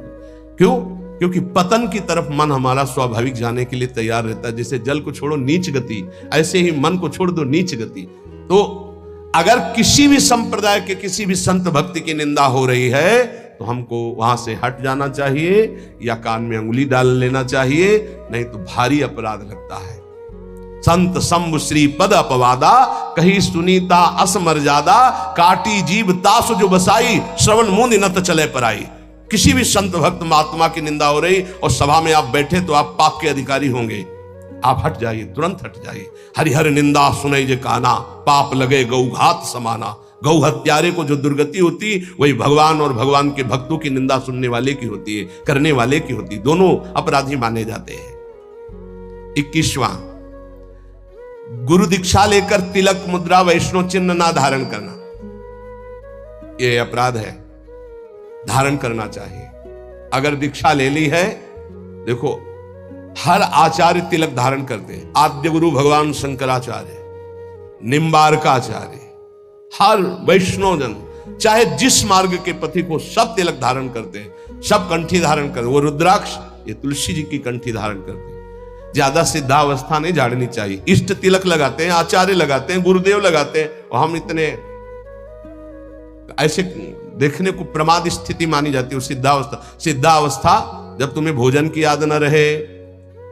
क्यों? क्योंकि पतन की तरफ मन हमारा स्वाभाविक जाने के लिए तैयार रहता है। जैसे जल को छोड़ो नीच गति, ऐसे ही मन को छोड़ दो नीच गति। तो अगर किसी भी संप्रदाय के किसी भी संत भक्ति की निंदा हो रही है तो हमको वहां से हट जाना चाहिए या कान में अंगुली डाल लेना चाहिए, नहीं तो भारी अपराध लगता है। संत शंभु श्री पद अपवादा, कही सुनीता असमर्यादा, काटी जीव तासु जो बसाई, श्रवण मुनि नत चले पराई। किसी भी संत भक्त महात्मा की निंदा हो रही और सभा में आप बैठे तो आप पाप के अधिकारी होंगे, आप हट जाइए, तुरंत हट जाइए। हरिहर निंदा सुनई जे काना, पाप लगे गौ घात समाना। गौ हत्यारे को जो दुर्गति होती वही भगवान और भगवान के भक्तों की निंदा सुनने वाले की होती है, करने वाले की होती है। दोनों अपराधी माने जाते हैं। 21वां, गुरु दीक्षा लेकर तिलक मुद्रा वैष्णव चिन्ह ना धारण करना, यह अपराध है। धारण करना चाहिए। अगर दीक्षा ले ली है, देखो हर आचार्य तिलक धारण करते हैं। आद्य गुरु भगवान शंकराचार्य, निम्बारकाचार्य, हर वैष्णव जन चाहे जिस मार्ग के पथिक हो, सब तिलक धारण करते हैं, सब कंठी धारण करते। वो रुद्राक्ष, ये तुलसी जी की कंठी धारण करते हैं। ज्यादा सिद्धावस्था नहीं झाड़नी चाहिए। इष्ट तिलक लगाते हैं, आचार्य लगाते हैं, गुरुदेव लगाते हैं, और हम इतने ऐसे देखने को प्रमाद स्थिति मानी जाती है। सिद्धावस्था, सिद्धावस्था जब तुम्हें भोजन की याद न रहे,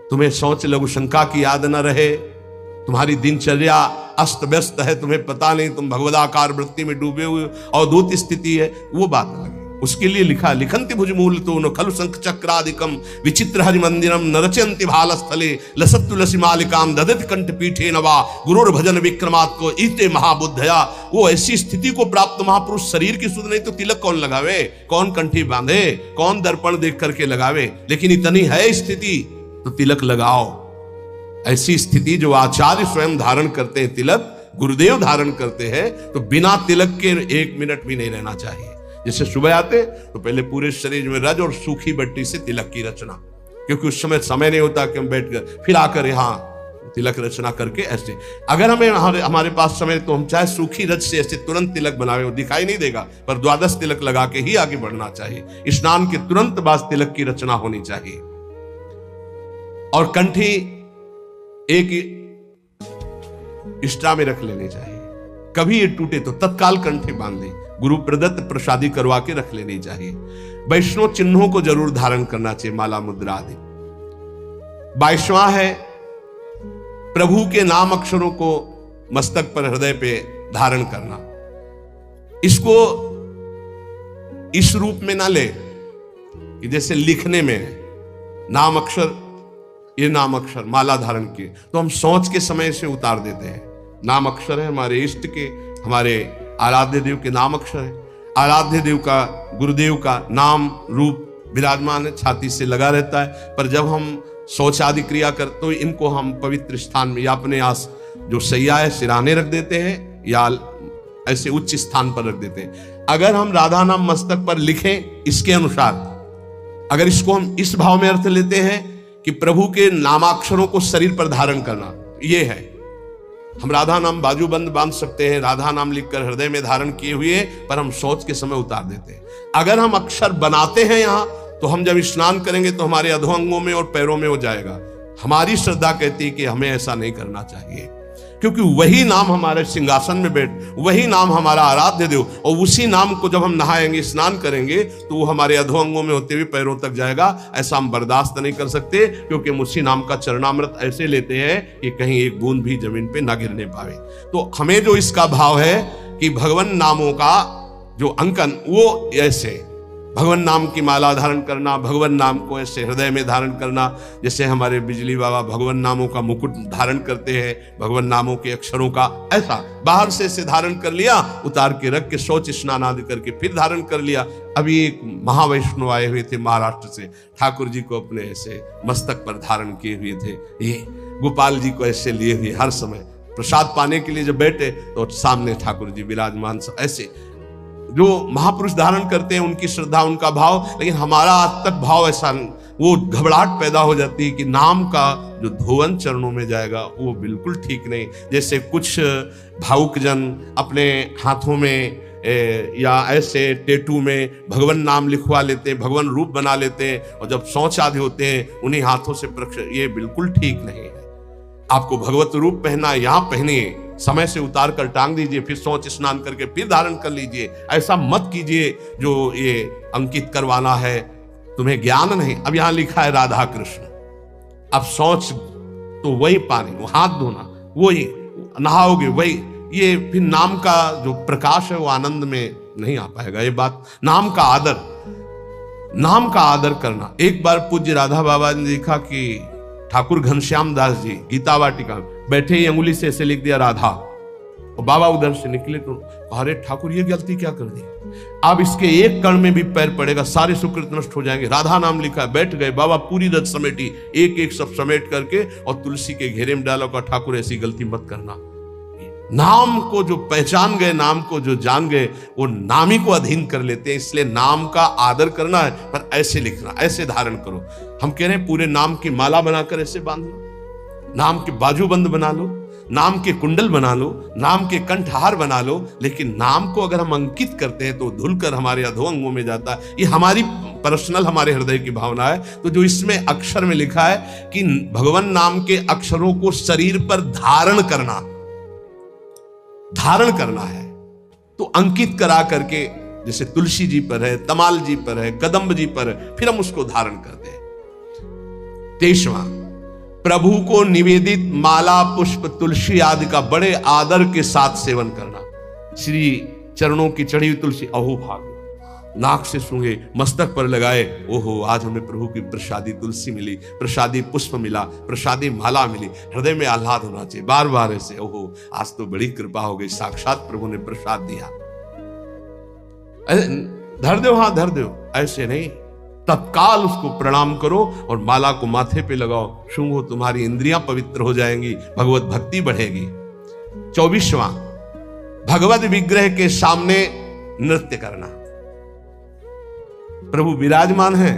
तुम्हें शौच लघु शंका की याद न रहे, तुम्हारी दिनचर्या अस्त व्यस्त है, तुम्हें पता नहीं, तुम भगवदाकार वृत्ति में डूबे हुए, अवधूत स्थिति है, वो बात अलग है। उसके लिए लिखा, लिखंति भुजमूल तो न खलु शंख चक्रादिकम विचित्र हरि मंदिरम न रचयन्ति भालस्थले लसत तुलसी मालिकाम ददति कंठ पीठे नवा गुरुर भजन विक्रमात् को ईते महाबुद्धया। वो ऐसी स्थिति को प्राप्त महापुरुष शरीर की सुध नहीं तो तिलक कौन लगावे, कौन कंठी बांधे, कौन दर्पण देख करके लगावे, लेकिन इतनी है स्थिति तो तिलक लगाओ। ऐसी स्थिति जो आचार्य स्वयं धारण करते हैं, तिलक गुरुदेव धारण करते हैं, तो बिना तिलक के 1 मिनट भी नहीं रहना चाहिए। जैसे सुबह आते तो पहले पूरे शरीर में रज और सूखी बट्टी से तिलक की रचना, क्योंकि उस समय नहीं होता कि हम बैठ कर फिर आकर यहाँ तिलक रचना करके ऐसे। अगर हमारे पास समय तो हम चाहे सूखी रज से ऐसे तुरंत तिलक बनावे, वो दिखाई नहीं देगा, पर 12 तिलक लगा के ही आगे बढ़ना चाहिए। स्नान के तुरंत बाद तिलक की रचना होनी चाहिए। और कंठी एक इष्टा में रख लेनी चाहिए, कभी ये टूटे तो तत्काल कंठी बांध ली, गुरु प्रदत्त प्रसादी करवा के रख लेनी चाहिए। वैष्णव चिन्हों को जरूर धारण करना चाहिए, माला मुद्रा आदि। 22वां है प्रभु के नाम अक्षरों को मस्तक पर हृदय पे धारण करना। इसको इस रूप में ना ले कि जैसे लिखने में नाम अक्षर, ये नाम अक्षर माला धारण किए तो हम सोच के समय से उतार देते हैं। नाम अक्षर है हमारे इष्ट के, हमारे आराध्य देव के नाम अक्षर है। आराध्य देव का, गुरुदेव का नाम रूप विराजमान है, छाती से लगा रहता है। पर जब हम शौच आदि क्रिया करते तो इनको हम पवित्र स्थान में या अपने आस जो सैया है सिराने रख देते हैं या ऐसे उच्च स्थान पर रख देते हैं। अगर हम राधा नाम मस्तक पर लिखें इसके अनुसार, अगर इसको हम इस भाव में अर्थ लेते हैं कि प्रभु के नामाक्षरों को शरीर पर धारण करना, ये है। हम राधा नाम बाजूबंद बांध सकते हैं, राधा नाम लिखकर हृदय में धारण किए हुए, पर हम सोच के समय उतार देते हैं। अगर हम अक्षर बनाते हैं यहाँ, तो हम जब स्नान करेंगे तो हमारे अधोअंगों में और पैरों में हो जाएगा। हमारी श्रद्धा कहती है कि हमें ऐसा नहीं करना चाहिए, क्योंकि वही नाम हमारे सिंहासन में बैठ, वही नाम हमारा आराध्य देव, और उसी नाम को जब हम नहाएंगे स्नान करेंगे तो वो हमारे अधोअंगों में होते हुए पैरों तक जाएगा। ऐसा हम बर्दाश्त नहीं कर सकते, क्योंकि हम उसी नाम का चरणामृत ऐसे लेते हैं कि कहीं एक बूंद भी जमीन पे ना गिरने पावे। तो हमें जो इसका भाव है कि भगवान नामों का जो अंकन, वो ऐसे भगवान नाम की माला धारण करना, भगवान नाम को ऐसे हृदय में धारण करना, जैसे हमारे बिजली बाबा भगवान नामों का मुकुट धारण करते हैं, भगवान नामों के अक्षरों का, ऐसा बाहर से ऐसे धारण कर लिया, उतार के रख के शौच स्नान आदि करके फिर धारण कर लिया। अभी एक महावैष्णव आए हुए थे महाराष्ट्र से, ठाकुर जी को अपने ऐसे मस्तक पर धारण किए हुए थे, ये गोपाल जी को ऐसे लिए हुए, हर समय प्रसाद पाने के लिए जब बैठे तो सामने ठाकुर जी विराजमान। ऐसे जो महापुरुष धारण करते हैं उनकी श्रद्धा, उनका भाव, लेकिन हमारा आज तक भाव ऐसा, वो घबराहट पैदा हो जाती है कि नाम का जो धोवन चरणों में जाएगा वो बिल्कुल ठीक नहीं। जैसे कुछ भावुक जन अपने हाथों में या ऐसे टेटू में भगवान नाम लिखवा लेते हैं, भगवान रूप बना लेते हैं, और जब शौच आदि होते हैं उन्हीं हाथों से ये बिल्कुल ठीक नहीं है। आपको भगवत रूप पहना, यहाँ पहनिए, समय से उतार कर टांग दीजिए, फिर शौच स्नान करके फिर धारण कर लीजिए। ऐसा मत कीजिए जो ये अंकित करवाना है, तुम्हें ज्ञान नहीं। अब यहाँ लिखा है राधा कृष्ण, अब शौच तो वही पानी, वो हाथ धोना, वही नहाओगे वही, ये फिर नाम का जो प्रकाश है वो आनंद में नहीं आ पाएगा। ये बात नाम का आदर, नाम का आदर करना। एक बार पूज्य राधा बाबा ने देखा कि ठाकुर घनश्याम दास जी गीता वाटिका बैठे ही अंगुली से ऐसे लिख दिया राधा, और बाबा उधर से निकले तो अरे ठाकुर ये गलती क्या कर दी, अब इसके एक कण में भी पैर पड़ेगा सारे सुकृत नष्ट हो जाएंगे। राधा नाम लिखा है, बैठ गए बाबा, पूरी रथ समेटी, एक एक सब समेट करके और तुलसी के घेरे में डाला, का ठाकुर ऐसी गलती मत करना। नाम को जो पहचान गए, नाम को जो जान गए, वो नाम ही को अधीन कर लेते हैं। इसलिए नाम का आदर करना है, पर ऐसे लिखना, ऐसे धारण करो। हम कह रहे हैं पूरे नाम की माला बनाकर ऐसे बांध लो, नाम के बाजूबंद बना लो, नाम के कुंडल बना लो, नाम के कंठहार बना लो, लेकिन नाम को अगर हम अंकित करते हैं तो धुलकर हमारे अधोअंगों में जाता है। ये हमारी पर्सनल, हमारे हृदय की भावना है। तो जो इसमें अक्षर में लिखा है कि भगवान नाम के अक्षरों को शरीर पर धारण करना है, तो अंकित करा करके, जैसे तुलसी जी पर है, तमाल जी पर है, कदम्ब जी पर है, फिर हम उसको धारण करते हैं। 23वां प्रभु को निवेदित माला, पुष्प, तुलसी आदि का बड़े आदर के साथ सेवन करना। श्री चरणों की चढ़ी हुई तुलसी अहो भाग, नाक से सूंघे, मस्तक पर लगाए, ओहो आज हमें प्रभु की प्रसादी तुलसी मिली, प्रसादी पुष्प मिला, प्रसादी माला मिली, हृदय में आह्लाद होना चाहिए बार बार ऐसे, ओहो आज तो बड़ी कृपा हो गई, साक्षात प्रभु ने प्रसाद दिया। धर दो, हाँ धर दो, ऐसे नहीं, तत्काल उसको प्रणाम करो और माला को माथे पे लगाओ, सूंघो, तुम्हारी इंद्रियां पवित्र हो जाएंगी, भगवत भक्ति बढ़ेगी। 24वां, भगवत विग्रह के सामने नृत्य करना। प्रभु विराजमान है,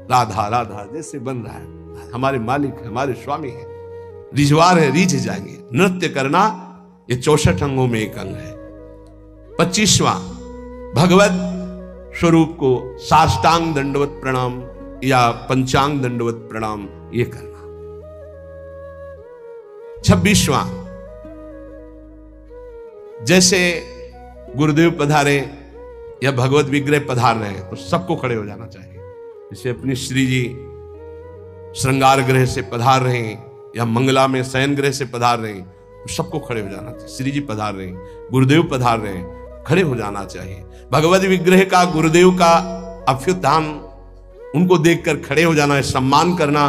राधा राधा जैसे बन रहा है, हमारे मालिक है, हमारे स्वामी है, रिझवार है, रीझ जाएंगे। नृत्य करना ये 64 अंगों में एक अंग है। 25वां, भगवत स्वरूप को साष्टांग दंडवत प्रणाम या पंचांग दंडवत प्रणाम ये करना। 26वां, जैसे गुरुदेव पधारे या भगवत विग्रह पधार रहे हैं तो सबको खड़े हो जाना चाहिए। जैसे अपनी श्री जी श्रृंगार ग्रह से पधार रहे हैं या मंगला में शयन ग्रह से पधार रहे हैं तो सबको खड़े हो जाना चाहिए। श्री जी पधार रहे हैं, गुरुदेव पधार रहे हैं, खड़े हो जाना चाहिए। भगवत विग्रह का, गुरुदेव का अभ्युत्थान, उनको देखकर खड़े हो जाना है, सम्मान करना,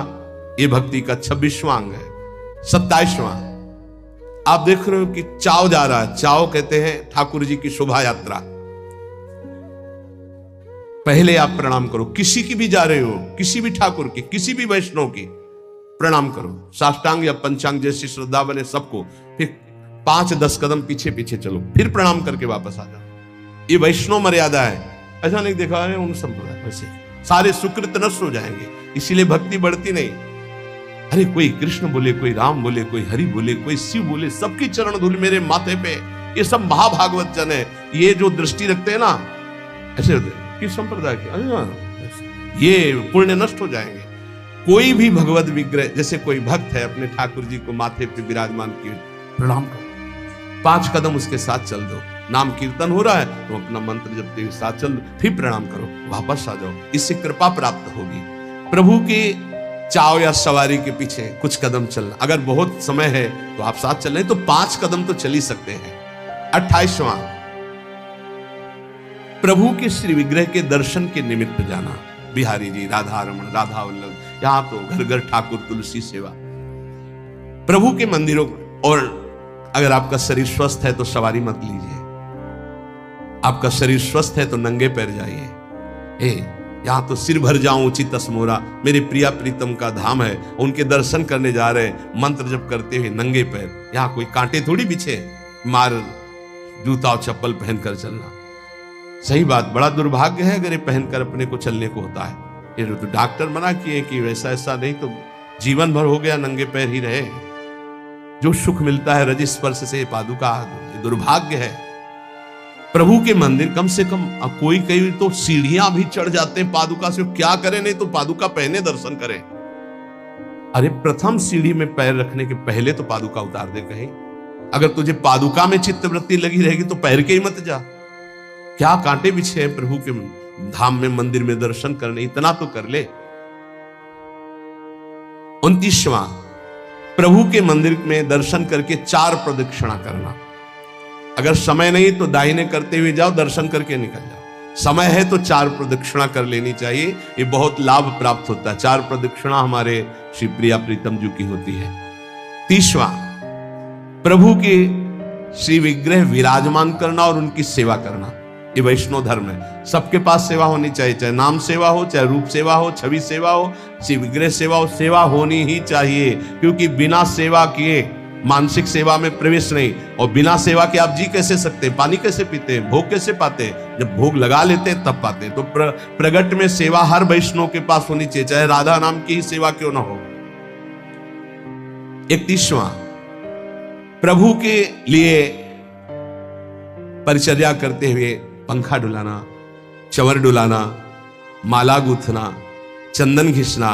ये भक्ति का 26वां अंग है। 27वां, आप देख रहे हो कि चाव जा रहा है, चाव कहते हैं ठाकुर जी की शोभा यात्रा। पहले आप प्रणाम करो, किसी की भी जा रहे हो, किसी भी ठाकुर की, किसी भी वैष्णव की प्रणाम करो, साष्टांग या पंचांग जैसी श्रद्धा बने सबको, फिर 5-10 कदम पीछे पीछे चलो, फिर प्रणाम करके वापस आ जाओ। ये वैष्णव मर्यादा है, ऐसा नहीं देखा है उन संप्रदाय वैसे सारे सुकृत नष्ट हो जाएंगे, इसीलिए भक्ति बढ़ती नहीं। अरे कोई कृष्ण बोले, कोई राम बोले, कोई हरि बोले, कोई शिव बोले, सबकी चरण धूल मेरे माथे पे, ये सब महाभागवत जन है। ये जो दृष्टि रखते हैं ना ऐसे होते हैं किस संप्रदाय के, ये पुण्य नष्ट हो जाएंगे। कोई भी भगवत विग्रह, जैसे कोई भक्त है अपने ठाकुर जी को माथे पे विराजमान किए, प्रणाम करो, 5 कदम उसके साथ चल दो, नाम कीर्तन हो रहा है तो अपना मंत्र जपते हुए साथ चल, फिर प्रणाम करो, वापस आ जाओ, इससे कृपा प्राप्त होगी। प्रभु के चाव या सवारी के पीछे कुछ कदम चलना, अगर बहुत समय है तो आप साथ चल रहे तो 5 कदम तो चल ही सकते हैं। 28वां, प्रभु के श्री विग्रह के दर्शन के निमित्त जाना। बिहारी जी, राधा रमण, राधा वल्लभ, यहां तो घर घर ठाकुर तुलसी सेवा। प्रभु के मंदिरों, और अगर आपका शरीर स्वस्थ है तो सवारी मत लीजिए, आपका शरीर स्वस्थ है तो नंगे पैर जाइए। यहां तो सिर भर जाऊं उचित असमोरा, मेरे प्रिया प्रीतम का धाम है, उनके दर्शन करने जा रहे, मंत्र जप करते हुए नंगे पैर, यहां कोई कांटे थोड़ी बिछे, मार जूता और चप्पल पहनकर चलना। सही बात, बड़ा दुर्भाग्य है अगर ये पहनकर अपने को चलने को होता है। ये तो डॉक्टर मना किए कि वैसा ऐसा नहीं तो जीवन भर हो गया नंगे पैर ही रहे। जो सुख मिलता है रज स्पर्श से पादुका, ये दुर्भाग्य है। प्रभु के मंदिर कम से कम, कोई कई तो सीढ़ियां भी चढ़ जाते हैं पादुका से, क्या करें, नहीं तो पादुका पहने दर्शन करें। अरे प्रथम सीढ़ी में पैर रखने के पहले तो पादुका उतार दे कहीं। अगर तुझे पादुका में चित्तवृत्ति लगी रहेगी तो पैर के ही मत जा। क्या कांटे बिछे हैं प्रभु के धाम में, मंदिर में दर्शन करने, इतना तो कर ले। 29वां, प्रभु के मंदिर में दर्शन करके 4 प्रदक्षिणा करना। अगर समय नहीं तो दाहिने करते हुए जाओ, दर्शन करके निकल जाओ। समय है तो 4 प्रदक्षिणा कर लेनी चाहिए, ये बहुत लाभ प्राप्त होता है। 4 प्रदक्षिणा हमारे श्री प्रिया प्रीतम जी की होती है। 30वां, प्रभु के श्री विग्रह विराजमान करना और उनकी सेवा करना, ये वैष्णव धर्म है। सबके पास सेवा होनी चाहिए, चाहे नाम सेवा हो, चाहे रूप सेवा हो, छवि सेवा हो, श्री विग्रह सेवा हो, सेवा होनी ही चाहिए। क्योंकि बिना सेवा किए मानसिक सेवा में प्रवेश नहीं, और बिना सेवा के आप जी कैसे सकते हैं, पानी कैसे पीते हैं, भोग कैसे पाते हैं, जब भोग लगा लेते हैं तब पाते हैं। तो प्रगट में सेवा हर वैष्णव के पास होनी चाहिए, चाहे राधा नाम की ही सेवा क्यों ना हो। 31वां, प्रभु के लिए परिचर्या करते हुए पंखा डुलाना, चंवर डुलाना, माला गूंथना, चंदन घिसना,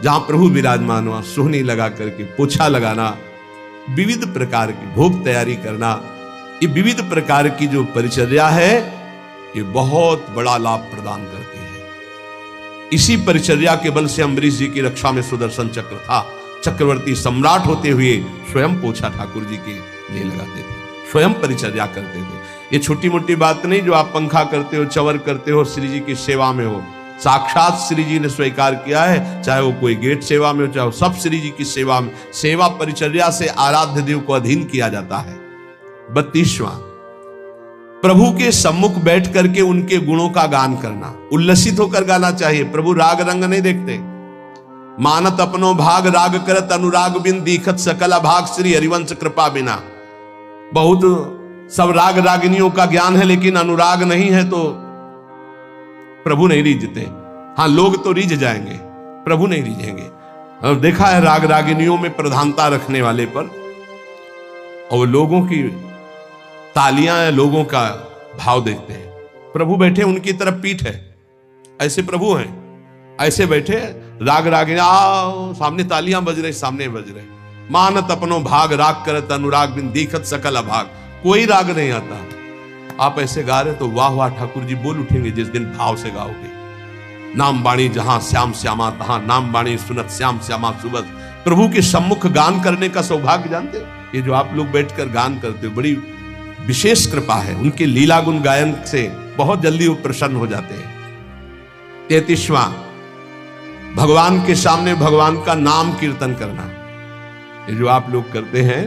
जहां प्रभु विराजमान हुआ सोहनी लगा करके पोछा लगाना, विविध प्रकार की भोग तैयारी करना, ये विविध प्रकार की जो परिचर्या है ये बहुत बड़ा लाभ प्रदान करती है। इसी परिचर्या के बल से अम्बरीश जी की रक्षा में सुदर्शन चक्र था। चक्रवर्ती सम्राट होते हुए स्वयं पोछा ठाकुर जी के लिए लगाते थे, स्वयं परिचर्या करते थे। ये छोटी मोटी बात नहीं जो आप पंखा करते हो, चवर करते हो, श्री जी की सेवा में हो। साक्षात श्री जी ने स्वीकार किया है, चाहे वो कोई गेट सेवा में हो, चाहे वो सब श्री जी की सेवा में। सेवा परिचर्या से आराध्य देव को अधीन किया जाता है। 32वां, प्रभु के सम्मुख बैठ करके उनके गुणों का गान करना, उल्लसित होकर गाना चाहिए। प्रभु राग रंग नहीं देखते। मानत अपनो भाग राग करत अनुराग बिन दीखत सकल अभाग श्री हरिवंश कृपा बिना। बहुत सब राग रागिनियों का ज्ञान है, लेकिन अनुराग नहीं है तो प्रभु नहीं रीझते। हाँ, लोग तो रीझ जाएंगे, प्रभु नहीं रीझेंगे। और देखा है राग रागिनियों में प्रधानता रखने वाले पर, और लोगों की तालियां या लोगों का भाव देखते हैं। प्रभु बैठे उनकी तरफ पीठ है, ऐसे प्रभु हैं, ऐसे बैठे राग रागिनी, आओ सामने तालियां बज रही, सामने बज रहे। मानत अपनो भाग राग करत अनुराग बिन दीखत सकल अभाग। कोई राग नहीं आता, आप ऐसे गा रहे तो वाह वाह ठाकुर जी बोल उठेंगे जिस दिन भाव से गाओगे। नाम बाणी जहां श्याम श्यामा तहां, नाम बाणी सुनत श्याम श्यामा सुबह। प्रभु के सम्मुख गान करने का सौभाग्य जानते हो? ये जो आप लोग बैठकर गान करते हो, बड़ी विशेष कृपा है। उनके लीला गुण गायन से बहुत जल्दी वो प्रसन्न हो जाते हैं। 33वां, भगवान के सामने भगवान का नाम कीर्तन करना। ये जो आप लोग करते हैं,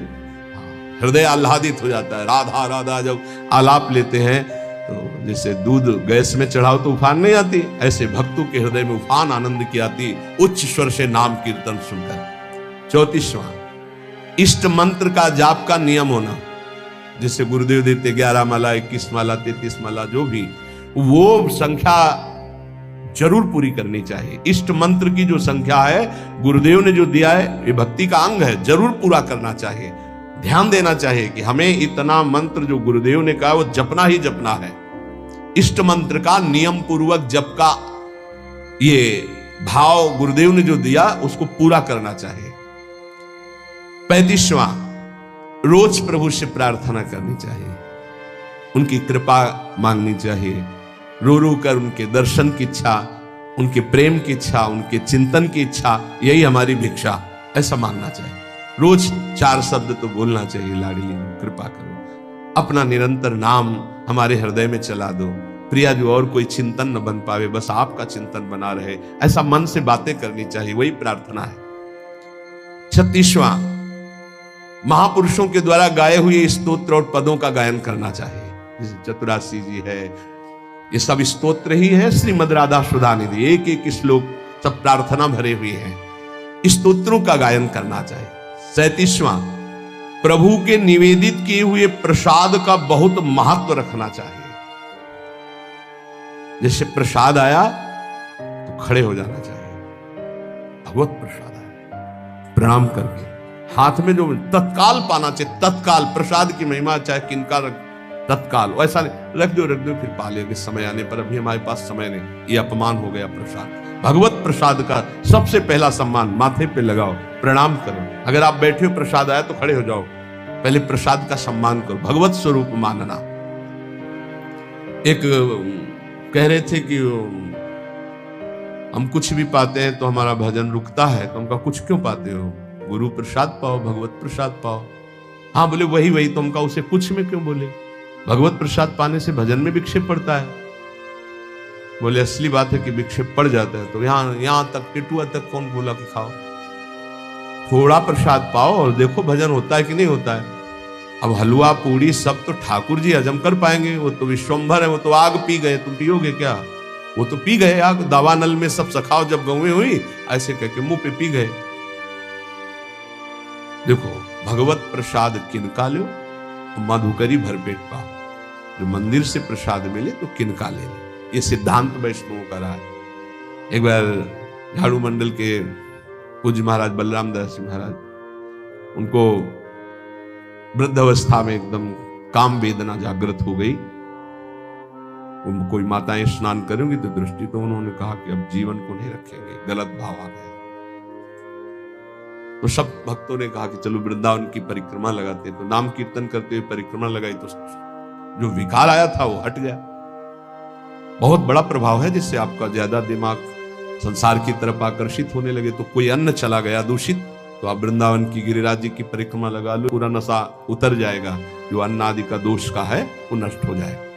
हृदय आह्लादित हो जाता है। राधा राधा जब आलाप लेते हैं तो जैसे दूध गैस में चढ़ाओ तो उफान नहीं आती, ऐसे भक्तों के हृदय में उफान आनंद की आती उच्च स्वर से नाम कीर्तन सुनकर। 34वां, इष्ट मंत्र का जाप का नियम होना। जैसे गुरुदेव देते 11 माला, 21 माला, 33 माला, जो भी, वो संख्या जरूर पूरी करनी चाहिए। इष्ट मंत्र की जो संख्या है गुरुदेव ने जो दिया है, ये भक्ति का अंग है, जरूर पूरा करना चाहिए। ध्यान देना चाहिए कि हमें इतना मंत्र जो गुरुदेव ने कहा वो जपना ही जपना है। इष्ट मंत्र का नियम पूर्वक जप का ये भाव गुरुदेव ने जो दिया उसको पूरा करना चाहिए। 35वां, रोज प्रभु से प्रार्थना करनी चाहिए, उनकी कृपा मांगनी चाहिए। रो रो कर उनके दर्शन की इच्छा, उनके प्रेम की इच्छा, उनके चिंतन की इच्छा, यही हमारी भिक्षा, ऐसा मांगना चाहिए। रोज 4 शब्द तो बोलना चाहिए, लाडली कृपा करो। अपना निरंतर नाम हमारे हृदय में चला दो। प्रिया जो और कोई चिंतन न बन पावे, बस आपका चिंतन बना रहे, ऐसा मन से बातें करनी चाहिए, वही प्रार्थना है। 36वां, महापुरुषों के द्वारा गाए हुए स्तोत्र और पदों का गायन करना चाहिए। जैसे चतुरासी जी है, ये सब स्तोत्र ही है। श्रीमद राधा सुधा निधि, एक एक श्लोक सब प्रार्थना भरे हुए हैं, स्तोत्रों का गायन करना चाहिए। 37वां, प्रभु के निवेदित किए हुए प्रसाद का बहुत महत्व रखना चाहिए। जैसे प्रसाद आया तो खड़े हो जाना चाहिए। भगवत प्रसाद आया, प्रणाम करके हाथ में जो तत्काल पाना चाहिए, तत्काल। प्रसाद की महिमा चाहे किनका रख, तत्काल वैसा नहीं, रख दो फिर पा लेंगे समय आने पर, अभी हमारे पास समय नहीं, ये अपमान हो गया प्रसाद। भगवत प्रसाद का सबसे पहला सम्मान, माथे पे लगाओ, प्रणाम करो। अगर आप बैठे हो प्रसाद आया तो खड़े हो जाओ, पहले प्रसाद का सम्मान करो, भगवत स्वरूप मानना। एक कह रहे थे कि हम कुछ भी पाते हैं तो हमारा भजन रुकता है, तो हमका कुछ क्यों पाते हो? गुरु प्रसाद पाओ, भगवत प्रसाद पाओ। हाँ बोले वही तो हमका उसे कुछ में क्यों बोले? भगवत प्रसाद पाने से भजन में विक्षेप पड़ता है। बोले असली बात है कि विक्षेप पड़ जाता है, तो यहां तक टिटुआ तक कौन बोला कि खाओ? थोड़ा प्रसाद पाओ और देखो भजन होता है कि नहीं होता है। अब हलवा पूड़ी सब तो ठाकुर जी हजम कर पाएंगे, वो तो विश्वंभर है, वो तो आग पी गए, तुम पियोगे क्या? वो तो पी गए आग, दावानल में सब सखाओ जब गौएं हुई, ऐसे कह के मुंह पे पी गए। देखो भगवत प्रसाद किनका लो, मधुकरी भरपेट पाओ। जो मंदिर से प्रसाद मिले तो किनका ले ले, ये सिद्धांत वैष्णवों का रहा है। एक बार झाड़ू मंडल के पूज्य महाराज बलराम दास जी महाराज, उनको वृद्ध अवस्था में एकदम काम वेदना जागृत हो गई। कोई माताएं स्नान करेंगी तो दृष्टि, तो उन्होंने कहा कि अब जीवन को नहीं रखेंगे, गलत भाव आ गया। तो सब भक्तों ने कहा कि चलो वृंदावन की परिक्रमा लगाते हैं, तो नाम कीर्तन करते हुए परिक्रमा लगाई तो जो विकार आया था वो हट गया। बहुत बड़ा प्रभाव है, जिससे आपका ज्यादा दिमाग संसार की तरफ आकर्षित होने लगे, तो कोई अन्न चला गया दूषित, तो आप वृंदावन की गिरिराज जी की परिक्रमा लगा लो, पूरा नशा उतर जाएगा, जो अन्न आदि का दोष का है वो नष्ट हो जाएगा।